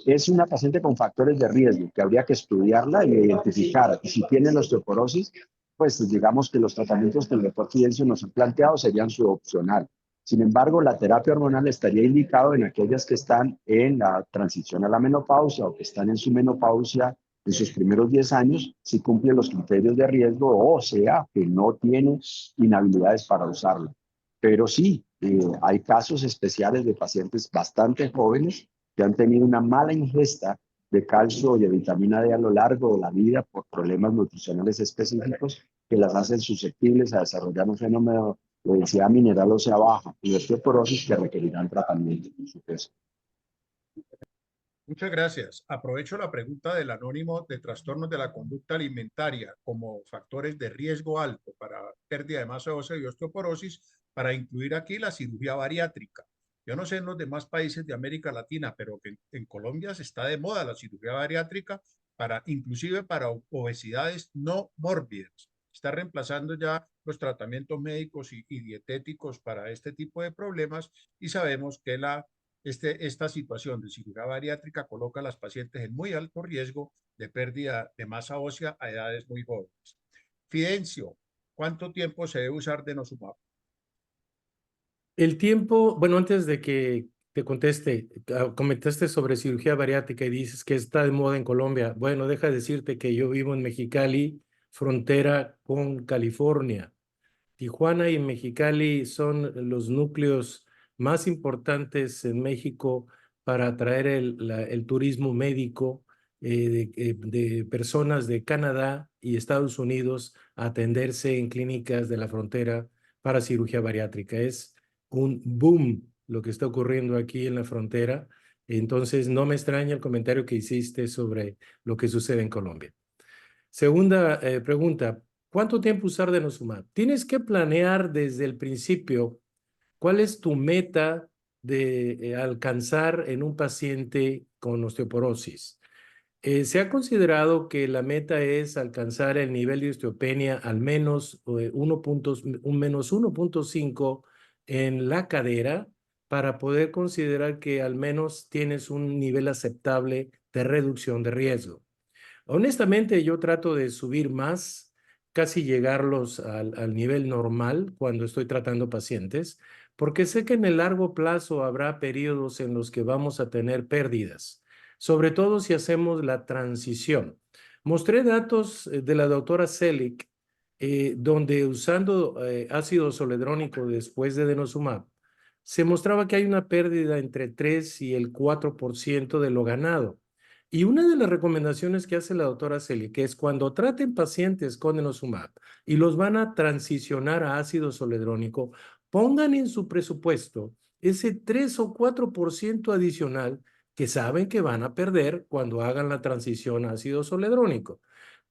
es una paciente con factores de riesgo que habría que estudiarla y identificar. Y si tiene osteoporosis, pues digamos que los tratamientos que el doctor Fidencio nos ha planteado serían subopcional. Sin embargo, la terapia hormonal estaría indicado en aquellas que están en la transición a la menopausia o que están en su menopausia en sus primeros 10 años, si cumple los criterios de riesgo, o sea, que no tiene inhabilidades para usarlo. Pero sí, hay casos especiales de pacientes bastante jóvenes que han tenido una mala ingesta de calcio y de vitamina D a lo largo de la vida por problemas nutricionales específicos que las hacen susceptibles a desarrollar un fenómeno de densidad mineral ósea baja y de osteoporosis que requerirán tratamiento, por supuesto. Muchas gracias. Aprovecho la pregunta del anónimo de trastornos de la conducta alimentaria como factores de riesgo alto para pérdida de masa ósea y osteoporosis para incluir aquí la cirugía bariátrica. Yo no sé en los demás países de América Latina, pero que en Colombia se está de moda la cirugía bariátrica para inclusive para obesidades no mórbidas. Está reemplazando ya los tratamientos médicos y dietéticos para este tipo de problemas y sabemos que esta situación de cirugía bariátrica coloca a las pacientes en muy alto riesgo de pérdida de masa ósea a edades muy jóvenes. Fidencio, ¿cuánto tiempo se debe usar denosumab? El tiempo, bueno, antes de que te conteste, comentaste sobre cirugía bariátrica y dices que está de moda en Colombia. Bueno, deja decirte que yo vivo en Mexicali, frontera con California. Tijuana y Mexicali son los núcleos más importantes en México para atraer el turismo médico de personas de Canadá y Estados Unidos a atenderse en clínicas de la frontera para cirugía bariátrica. Es un boom lo que está ocurriendo aquí en la frontera. Entonces, no me extraña el comentario que hiciste sobre lo que sucede en Colombia. Segunda pregunta, ¿cuánto tiempo usar denosumab? Tienes que planear desde el principio cuál es tu meta de alcanzar en un paciente con osteoporosis. Se ha considerado que la meta es alcanzar el nivel de osteopenia al menos menos 1.5 en la cadera para poder considerar que al menos tienes un nivel aceptable de reducción de riesgo. Honestamente, yo trato de subir más, casi llegarlos al nivel normal cuando estoy tratando pacientes, porque sé que en el largo plazo habrá periodos en los que vamos a tener pérdidas, sobre todo si hacemos la transición. Mostré datos de la doctora Selig, donde usando ácido zoledrónico después de denosumab, se mostraba que hay una pérdida entre 3 y el 4% de lo ganado. Y una de las recomendaciones que hace la doctora Celia, que es cuando traten pacientes con denosumab y los van a transicionar a ácido zoledrónico, pongan en su presupuesto ese 3 o 4% adicional que saben que van a perder cuando hagan la transición a ácido zoledrónico.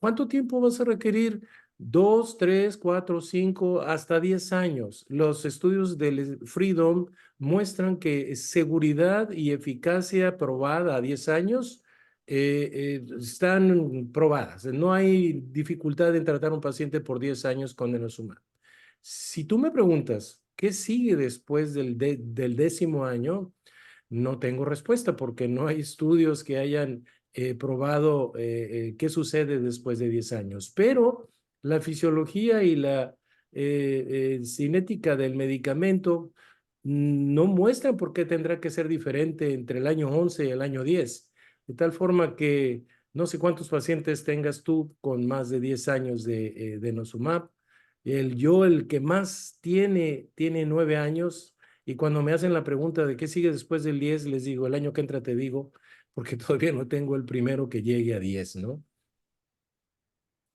¿Cuánto tiempo vas a requerir? 2, 3, 4, 5, hasta 10 años. Los estudios del Freedom muestran que seguridad y eficacia probada a 10 años están probadas. No hay dificultad en tratar a un paciente por 10 años con denosumab. Si tú me preguntas, ¿qué sigue después del 10.º año? No tengo respuesta porque no hay estudios que hayan probado qué sucede después de 10 años. Pero la fisiología y la cinética del medicamento no muestran por qué tendrá que ser diferente entre el año 11 y el año 10. De tal forma que no sé cuántos pacientes tengas tú con más de 10 años de denosumab. El que más tiene 9 años. Y cuando me hacen la pregunta de qué sigue después del 10, les digo, el año que entra te digo, porque todavía no tengo el primero que llegue a 10, ¿no?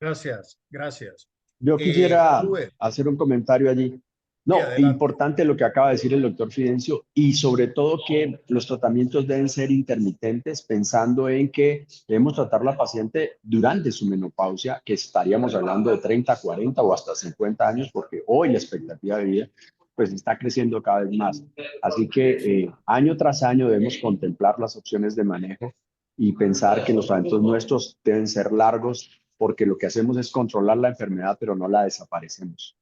Gracias, gracias. Yo quisiera Uber, hacer un comentario allí. sí, No, adelante. importante lo que acaba de decir el doctor Fidencio y sobre todo que los tratamientos deben ser intermitentes pensando en que debemos tratar a la paciente durante su menopausia, que estaríamos hablando de 30, 40 o hasta 50 años, porque hoy la expectativa de vida pues está creciendo cada vez más. Así que año tras año debemos contemplar las opciones de manejo y pensar que los tratamientos nuestros deben ser largos porque lo que hacemos es controlar la enfermedad, pero no la desaparecemos.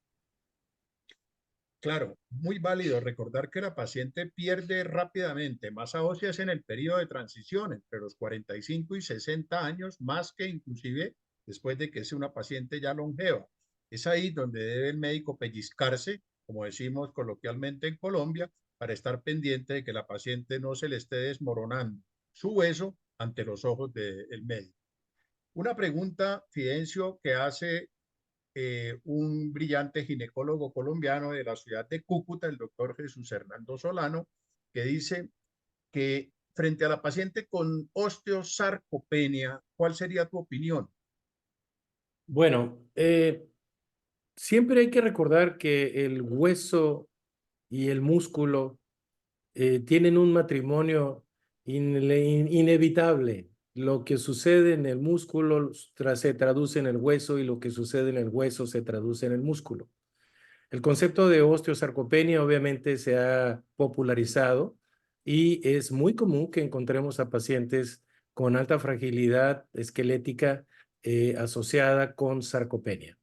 Claro, muy válido recordar que la paciente pierde rápidamente masa ósea en el periodo de transición entre los 45 y 60 años, más que inclusive después de que sea una paciente ya longeva. Es ahí donde debe el médico pellizcarse, como decimos coloquialmente en Colombia, para estar pendiente de que la paciente no se le esté desmoronando su hueso ante los ojos del médico. Una pregunta, Fidencio, que hace un brillante ginecólogo colombiano de la ciudad de Cúcuta, el doctor Jesús Hernando Solano, que dice que frente a la paciente con osteosarcopenia, ¿cuál sería tu opinión? Bueno, siempre hay que recordar que el hueso y el músculo tienen un matrimonio inevitable. Lo que sucede en el músculo se traduce en el hueso y lo que sucede en el hueso se traduce en el músculo. El concepto de osteosarcopenia obviamente se ha popularizado y es muy común que encontremos a pacientes con alta fragilidad esquelética asociada con sarcopenia.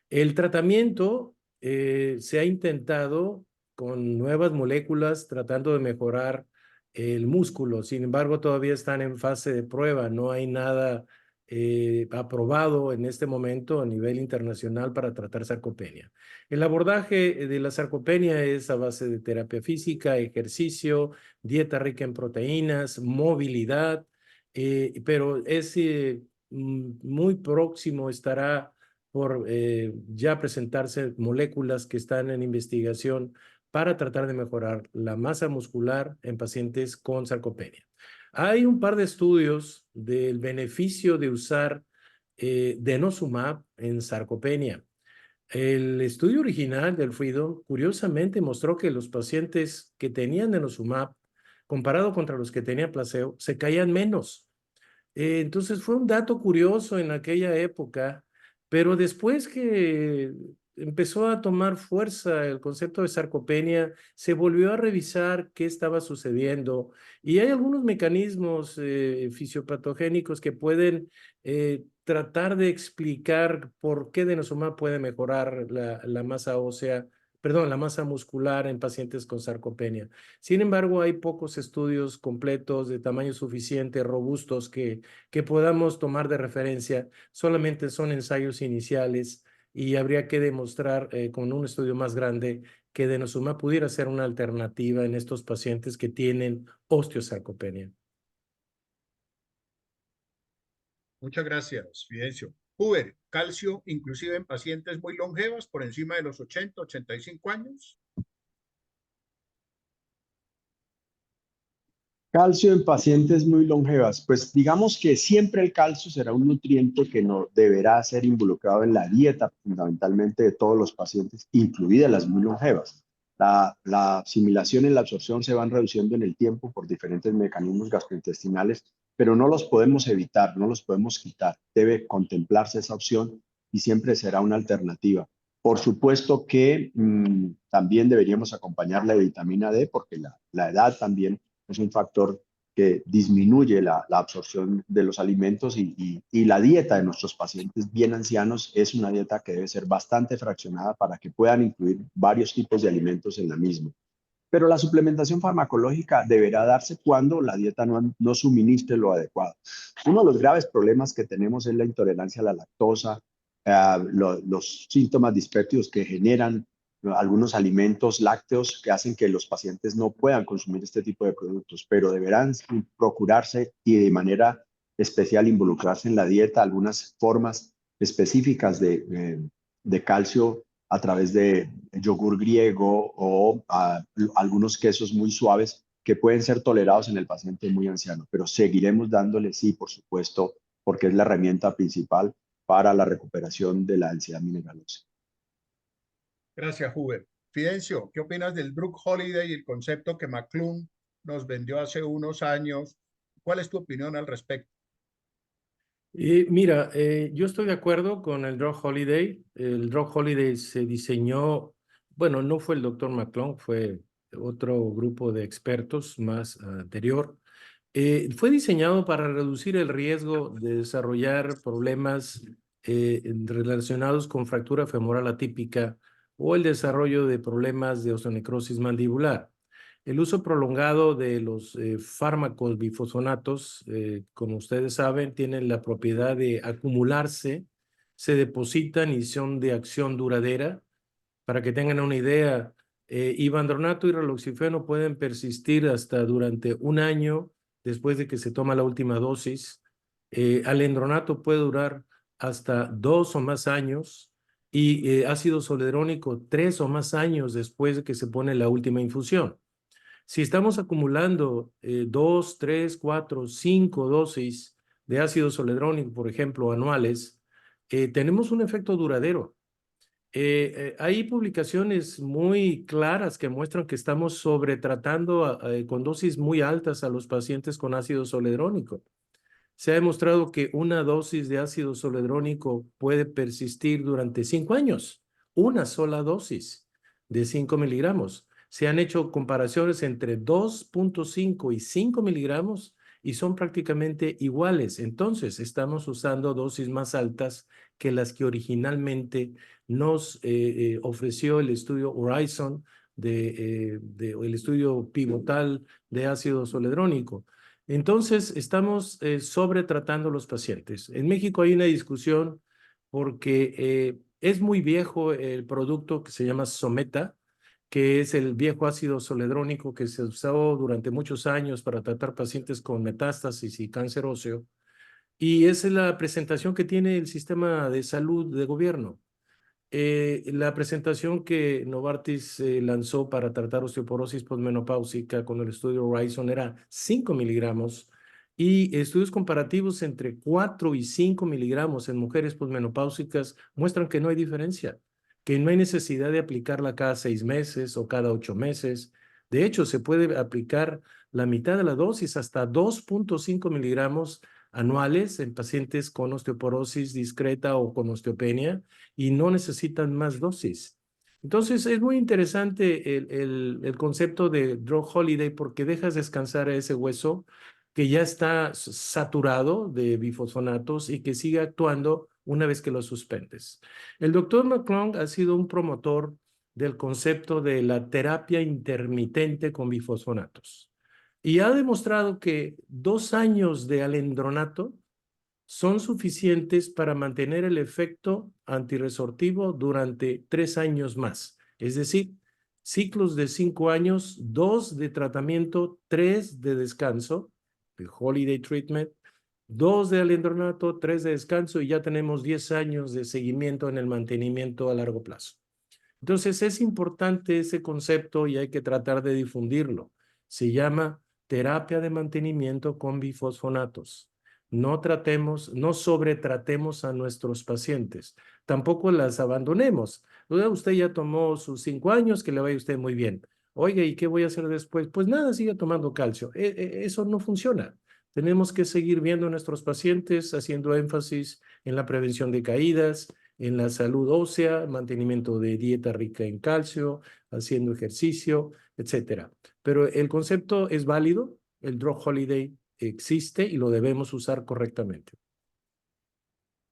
El tratamiento se ha intentado con nuevas moléculas tratando de mejorar el músculo. Sin embargo, todavía están en fase de prueba. No hay nada aprobado en este momento a nivel internacional para tratar sarcopenia. El abordaje de la sarcopenia es a base de terapia física, ejercicio, dieta rica en proteínas, movilidad, pero es muy próximo estará por ya presentarse moléculas que están en investigación para tratar de mejorar la masa muscular en pacientes con sarcopenia. Hay un par de estudios del beneficio de usar denosumab en sarcopenia. El estudio original del Freedom curiosamente mostró que los pacientes que tenían denosumab, comparado contra los que tenían placebo, se caían menos. Entonces fue un dato curioso en aquella época, pero después que empezó a tomar fuerza el concepto de sarcopenia, se volvió a revisar qué estaba sucediendo y hay algunos mecanismos fisiopatogénicos que pueden tratar de explicar por qué denosumab puede mejorar la masa ósea, perdón, la masa muscular en pacientes con sarcopenia. Sin embargo, hay pocos estudios completos de tamaño suficiente, robustos, que podamos tomar de referencia. Solamente son ensayos iniciales y habría que demostrar con un estudio más grande que denosumab pudiera ser una alternativa en estos pacientes que tienen osteosarcopenia. Muchas gracias, Fidencio. Huber, calcio inclusive en pacientes muy longevas por encima de los 80, 85 años. Calcio en pacientes muy longevas. Pues digamos que siempre el calcio será un nutriente que no deberá ser involucrado en la dieta fundamentalmente de todos los pacientes, incluidas las muy longevas. La asimilación y la absorción se van reduciendo en el tiempo por diferentes mecanismos gastrointestinales, pero no los podemos evitar, no los podemos quitar. Debe contemplarse esa opción y siempre será una alternativa. Por supuesto que también deberíamos acompañar la vitamina D porque la edad también es un factor que disminuye la absorción de los alimentos y la dieta de nuestros pacientes bien ancianos es una dieta que debe ser bastante fraccionada para que puedan incluir varios tipos de alimentos en la misma. Pero la suplementación farmacológica deberá darse cuando la dieta no suministre lo adecuado. Uno de los graves problemas que tenemos es la intolerancia a la lactosa, los síntomas dispépticos que generan algunos alimentos lácteos que hacen que los pacientes no puedan consumir este tipo de productos, pero deberán procurarse y de manera especial involucrarse en la dieta algunas formas específicas de calcio a través de yogur griego o algunos quesos muy suaves que pueden ser tolerados en el paciente muy anciano, pero seguiremos dándole, sí, por supuesto, porque es la herramienta principal para la recuperación de la densidad mineralosa. Gracias, Huber. Fidencio, ¿qué opinas del drug holiday y el concepto que McClung nos vendió hace unos años? ¿Cuál es tu opinión al respecto? Mira, yo estoy de acuerdo con el Drug Holiday. El Drug Holiday se diseñó, bueno, no fue el doctor McClung, fue otro grupo de expertos más anterior. Fue diseñado para reducir el riesgo de desarrollar problemas relacionados con fractura femoral atípica o el desarrollo de problemas de osteonecrosis mandibular. El uso prolongado de los fármacos bifosfonatos, como ustedes saben, tienen la propiedad de acumularse, se depositan y son de acción duradera. Para que tengan una idea, ivandronato y raloxifeno pueden persistir hasta durante un año después de que se toma la última dosis. Alendronato puede durar hasta 2 o más años y ácido zoledrónico 3 o más años después de que se pone la última infusión. Si estamos acumulando 2, 3, 4, 5 dosis de ácido zoledrónico, por ejemplo, anuales, tenemos un efecto duradero. Hay publicaciones muy claras que muestran que estamos sobretratando con dosis muy altas a los pacientes con ácido zoledrónico. Se ha demostrado que una dosis de ácido zoledrónico puede persistir durante 5 años. Una sola dosis de 5 miligramos. Se han hecho comparaciones entre 2.5 y 5 miligramos y son prácticamente iguales. Entonces, estamos usando dosis más altas que las que originalmente nos ofreció el estudio Horizon, el estudio pivotal de ácido zoledrónico. Entonces, estamos sobretratando los pacientes. En México hay una discusión porque es muy viejo el producto que se llama Someta, que es el viejo ácido zoledrónico que se usó durante muchos años para tratar pacientes con metástasis y cáncer óseo. Y esa es la presentación que tiene el sistema de salud de gobierno. La presentación que Novartis lanzó para tratar osteoporosis posmenopáusica con el estudio Horizon era 5 miligramos y estudios comparativos entre 4 y 5 miligramos en mujeres posmenopáusicas muestran que no hay diferencia, que no hay necesidad de aplicarla cada 6 meses o cada 8 meses. De hecho, se puede aplicar la mitad de la dosis, hasta 2.5 miligramos anuales en pacientes con osteoporosis discreta o con osteopenia y no necesitan más dosis. Entonces, es muy interesante el concepto de drug holiday porque dejas descansar a ese hueso que ya está saturado de bifosfonatos y que sigue actuando una vez que lo suspendes. El doctor McClung ha sido un promotor del concepto de la terapia intermitente con bifosfonatos y ha demostrado que 2 años de alendronato son suficientes para mantener el efecto antirresortivo durante 3 años más. Es decir, ciclos de 5 años, 2 de tratamiento, 3 de descanso, de holiday treatment, 2 de alendronato, 3 de descanso y ya tenemos 10 años de seguimiento en el mantenimiento a largo plazo. Entonces es importante ese concepto y hay que tratar de difundirlo. Se llama terapia de mantenimiento con bifosfonatos. No sobretratemos a nuestros pacientes. Tampoco las abandonemos. Usted ya tomó sus 5 años, que le vaya a usted muy bien. Oiga, ¿y qué voy a hacer después? Pues nada, siga tomando calcio. Eso no funciona. Tenemos que seguir viendo a nuestros pacientes, haciendo énfasis en la prevención de caídas, en la salud ósea, mantenimiento de dieta rica en calcio, haciendo ejercicio, etcétera. Pero el concepto es válido, el drug holiday existe y lo debemos usar correctamente.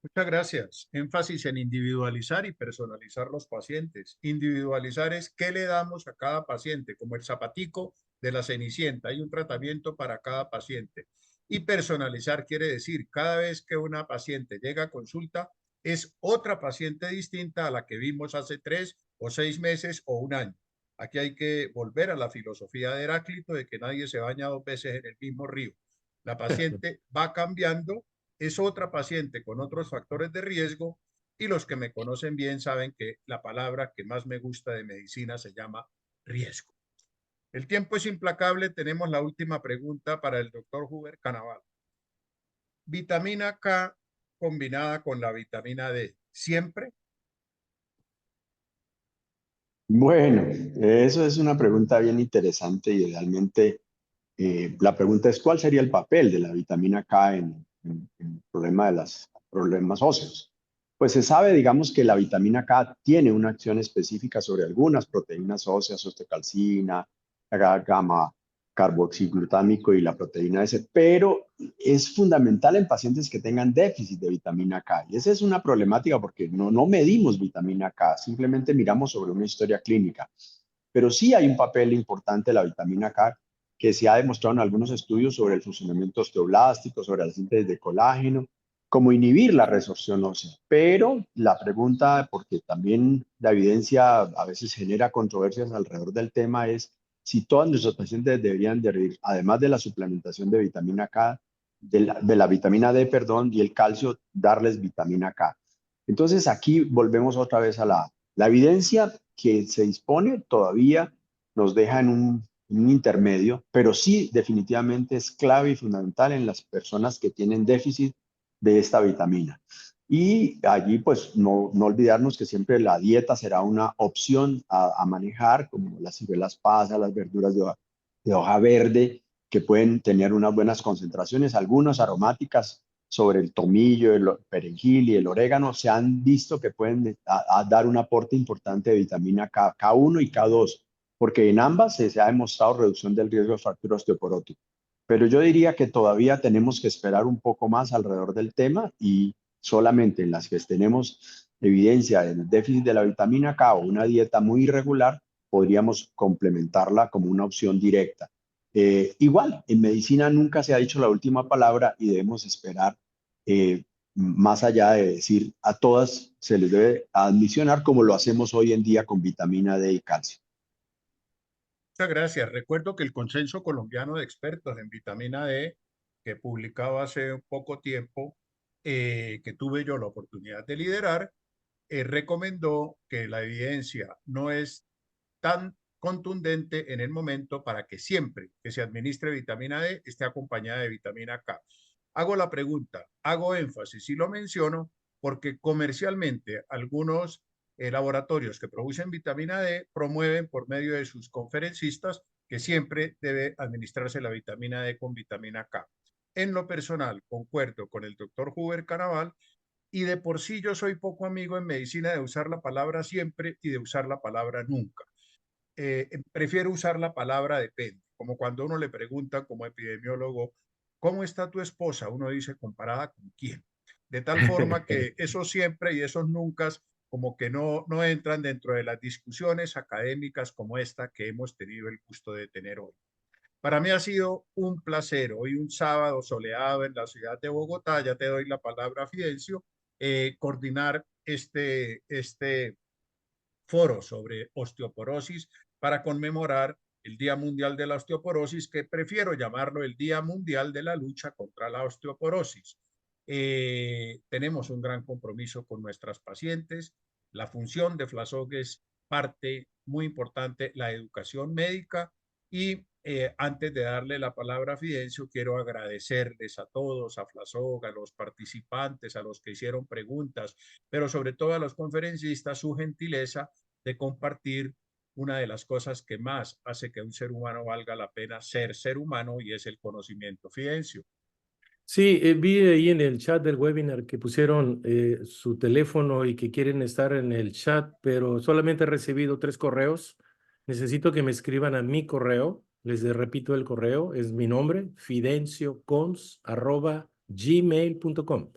Muchas gracias. Énfasis en individualizar y personalizar los pacientes. Individualizar es qué le damos a cada paciente, como el zapatico de la Cenicienta. Hay un tratamiento para cada paciente. Y personalizar quiere decir, cada vez que una paciente llega a consulta, es otra paciente distinta a la que vimos hace 3 o 6 meses o un año. Aquí hay que volver a la filosofía de Heráclito de que nadie se baña 2 veces en el mismo río. La paciente va cambiando, es otra paciente con otros factores de riesgo y los que me conocen bien saben que la palabra que más me gusta de medicina se llama riesgo. El tiempo es implacable. Tenemos la última pregunta para el doctor Huber Canaval. Vitamina K combinada con la vitamina D, ¿siempre? Bueno, eso es una pregunta bien interesante y realmente la pregunta es ¿cuál sería el papel de la vitamina K en el problema de los problemas óseos? Pues se sabe, digamos, que la vitamina K tiene una acción específica sobre algunas proteínas óseas, osteocalcina, gamma carboxiglutámico y la proteína S, pero es fundamental en pacientes que tengan déficit de vitamina K. Y esa es una problemática porque no medimos vitamina K, simplemente miramos sobre una historia clínica. Pero sí hay un papel importante de la vitamina K que se ha demostrado en algunos estudios sobre el funcionamiento osteoblástico, sobre la síntesis de colágeno, como inhibir la resorción ósea. Pero la pregunta, porque también la evidencia a veces genera controversias alrededor del tema, es si todos nuestros pacientes deberían de recibir, además de la suplementación de vitamina K, de la vitamina D, perdón, y el calcio, darles vitamina K. Entonces aquí volvemos otra vez a la evidencia que se dispone todavía nos deja en un intermedio, pero sí definitivamente es clave y fundamental en las personas que tienen déficit de esta vitamina. Y allí pues no olvidarnos que siempre la dieta será una opción a manejar, como las ciruelas pasas, las verduras de hoja verde, que pueden tener unas buenas concentraciones, algunas aromáticas sobre el tomillo, el perejil y el orégano, se han visto que pueden dar un aporte importante de vitamina K, K1 y K2, porque en ambas se ha demostrado reducción del riesgo de fractura osteoporótica. Pero yo diría que todavía tenemos que esperar un poco más alrededor del tema y solamente en las que tenemos evidencia del déficit de la vitamina K o una dieta muy irregular, podríamos complementarla como una opción directa. Igual, en medicina nunca se ha dicho la última palabra y debemos esperar más allá de decir a todas se les debe adicionar como lo hacemos hoy en día con vitamina D y calcio. Muchas gracias. Recuerdo que el Consenso Colombiano de Expertos en Vitamina D, que publicaba hace poco tiempo, que tuve yo la oportunidad de liderar, recomendó que la evidencia no es tan contundente en el momento para que siempre que se administre vitamina D esté acompañada de vitamina K. Hago la pregunta, hago énfasis y lo menciono porque comercialmente algunos laboratorios que producen vitamina D promueven por medio de sus conferencistas que siempre debe administrarse la vitamina D con vitamina K. En lo personal, concuerdo con el doctor Huber Canaval y de por sí yo soy poco amigo en medicina de usar la palabra siempre y de usar la palabra nunca. Prefiero usar la palabra depende, como cuando uno le pregunta como epidemiólogo, ¿cómo está tu esposa? Uno dice, ¿comparada con quién? De tal forma que eso siempre y esos nunca como que no entran dentro de las discusiones académicas como esta que hemos tenido el gusto de tener hoy. Para mí ha sido un placer. Hoy un sábado soleado en la ciudad de Bogotá, ya te doy la palabra, Fidencio, coordinar este foro sobre osteoporosis para conmemorar el Día Mundial de la Osteoporosis, que prefiero llamarlo el Día Mundial de la Lucha contra la Osteoporosis. Tenemos un gran compromiso con nuestras pacientes. La función de FLASOG es parte muy importante, la educación médica. Y antes de darle la palabra a Fidencio, quiero agradecerles a todos, a FLASOG, a los participantes, a los que hicieron preguntas, pero sobre todo a los conferencistas, su gentileza de compartir una de las cosas que más hace que un ser humano valga la pena ser humano y es el conocimiento. Fidencio. Sí, vi ahí en el chat del webinar que pusieron su teléfono y que quieren estar en el chat, pero solamente he recibido 3 correos. Necesito que me escriban a mi correo. Les repito el correo, es mi nombre, fidenciocons@gmail.com.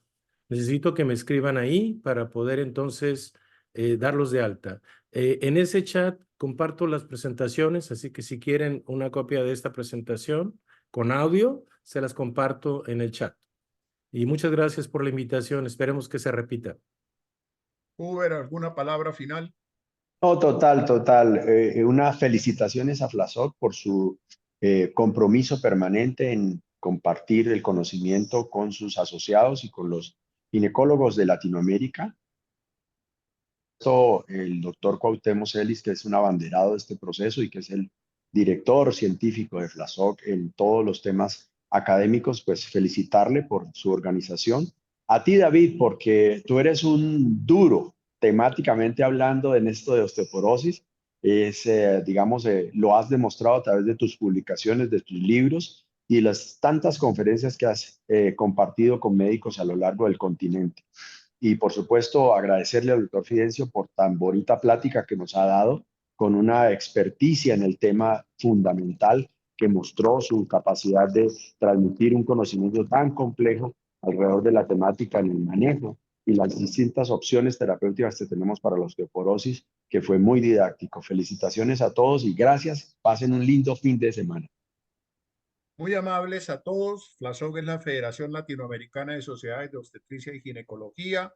Necesito que me escriban ahí para poder entonces darlos de alta. En ese chat comparto las presentaciones, así que si quieren una copia de esta presentación con audio, se las comparto en el chat. Y muchas gracias por la invitación. Esperemos que se repita. Huber, ¿alguna palabra final? No, total. Unas felicitaciones a FLASOC por su compromiso permanente en compartir el conocimiento con sus asociados y con los ginecólogos de Latinoamérica. El doctor Cuauhtémoc Celis, que es un abanderado de este proceso y que es el director científico de FLASOC en todos los temas académicos, pues felicitarle por su organización. A ti, David, porque tú eres un duro temáticamente hablando en esto de osteoporosis. Lo has demostrado a través de tus publicaciones, de tus libros y las tantas conferencias que has compartido con médicos a lo largo del continente. Y por supuesto, agradecerle al doctor Fidencio por tan bonita plática que nos ha dado con una experticia en el tema fundamental que mostró su capacidad de transmitir un conocimiento tan complejo alrededor de la temática en el manejo y las distintas opciones terapéuticas que tenemos para la osteoporosis, que fue muy didáctico. Felicitaciones a todos y gracias. Pasen un lindo fin de semana. Muy amables a todos. FLASOG es la Federación Latinoamericana de Sociedades de Obstetricia y Ginecología.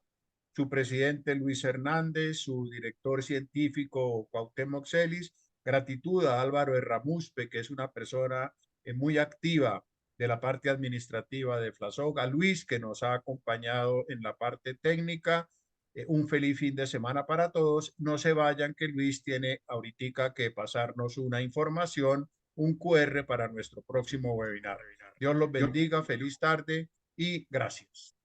Su presidente Luis Hernández, su director científico Cuauhtémoc Celis. Gratitud a Álvaro Erramuspe, que es una persona muy activa de la parte administrativa de FLASOG, a Luis, que nos ha acompañado en la parte técnica. Un feliz fin de semana para todos. No se vayan, que Luis tiene ahorita que pasarnos una información, un QR para nuestro próximo webinar. Dios los bendiga, feliz tarde y gracias.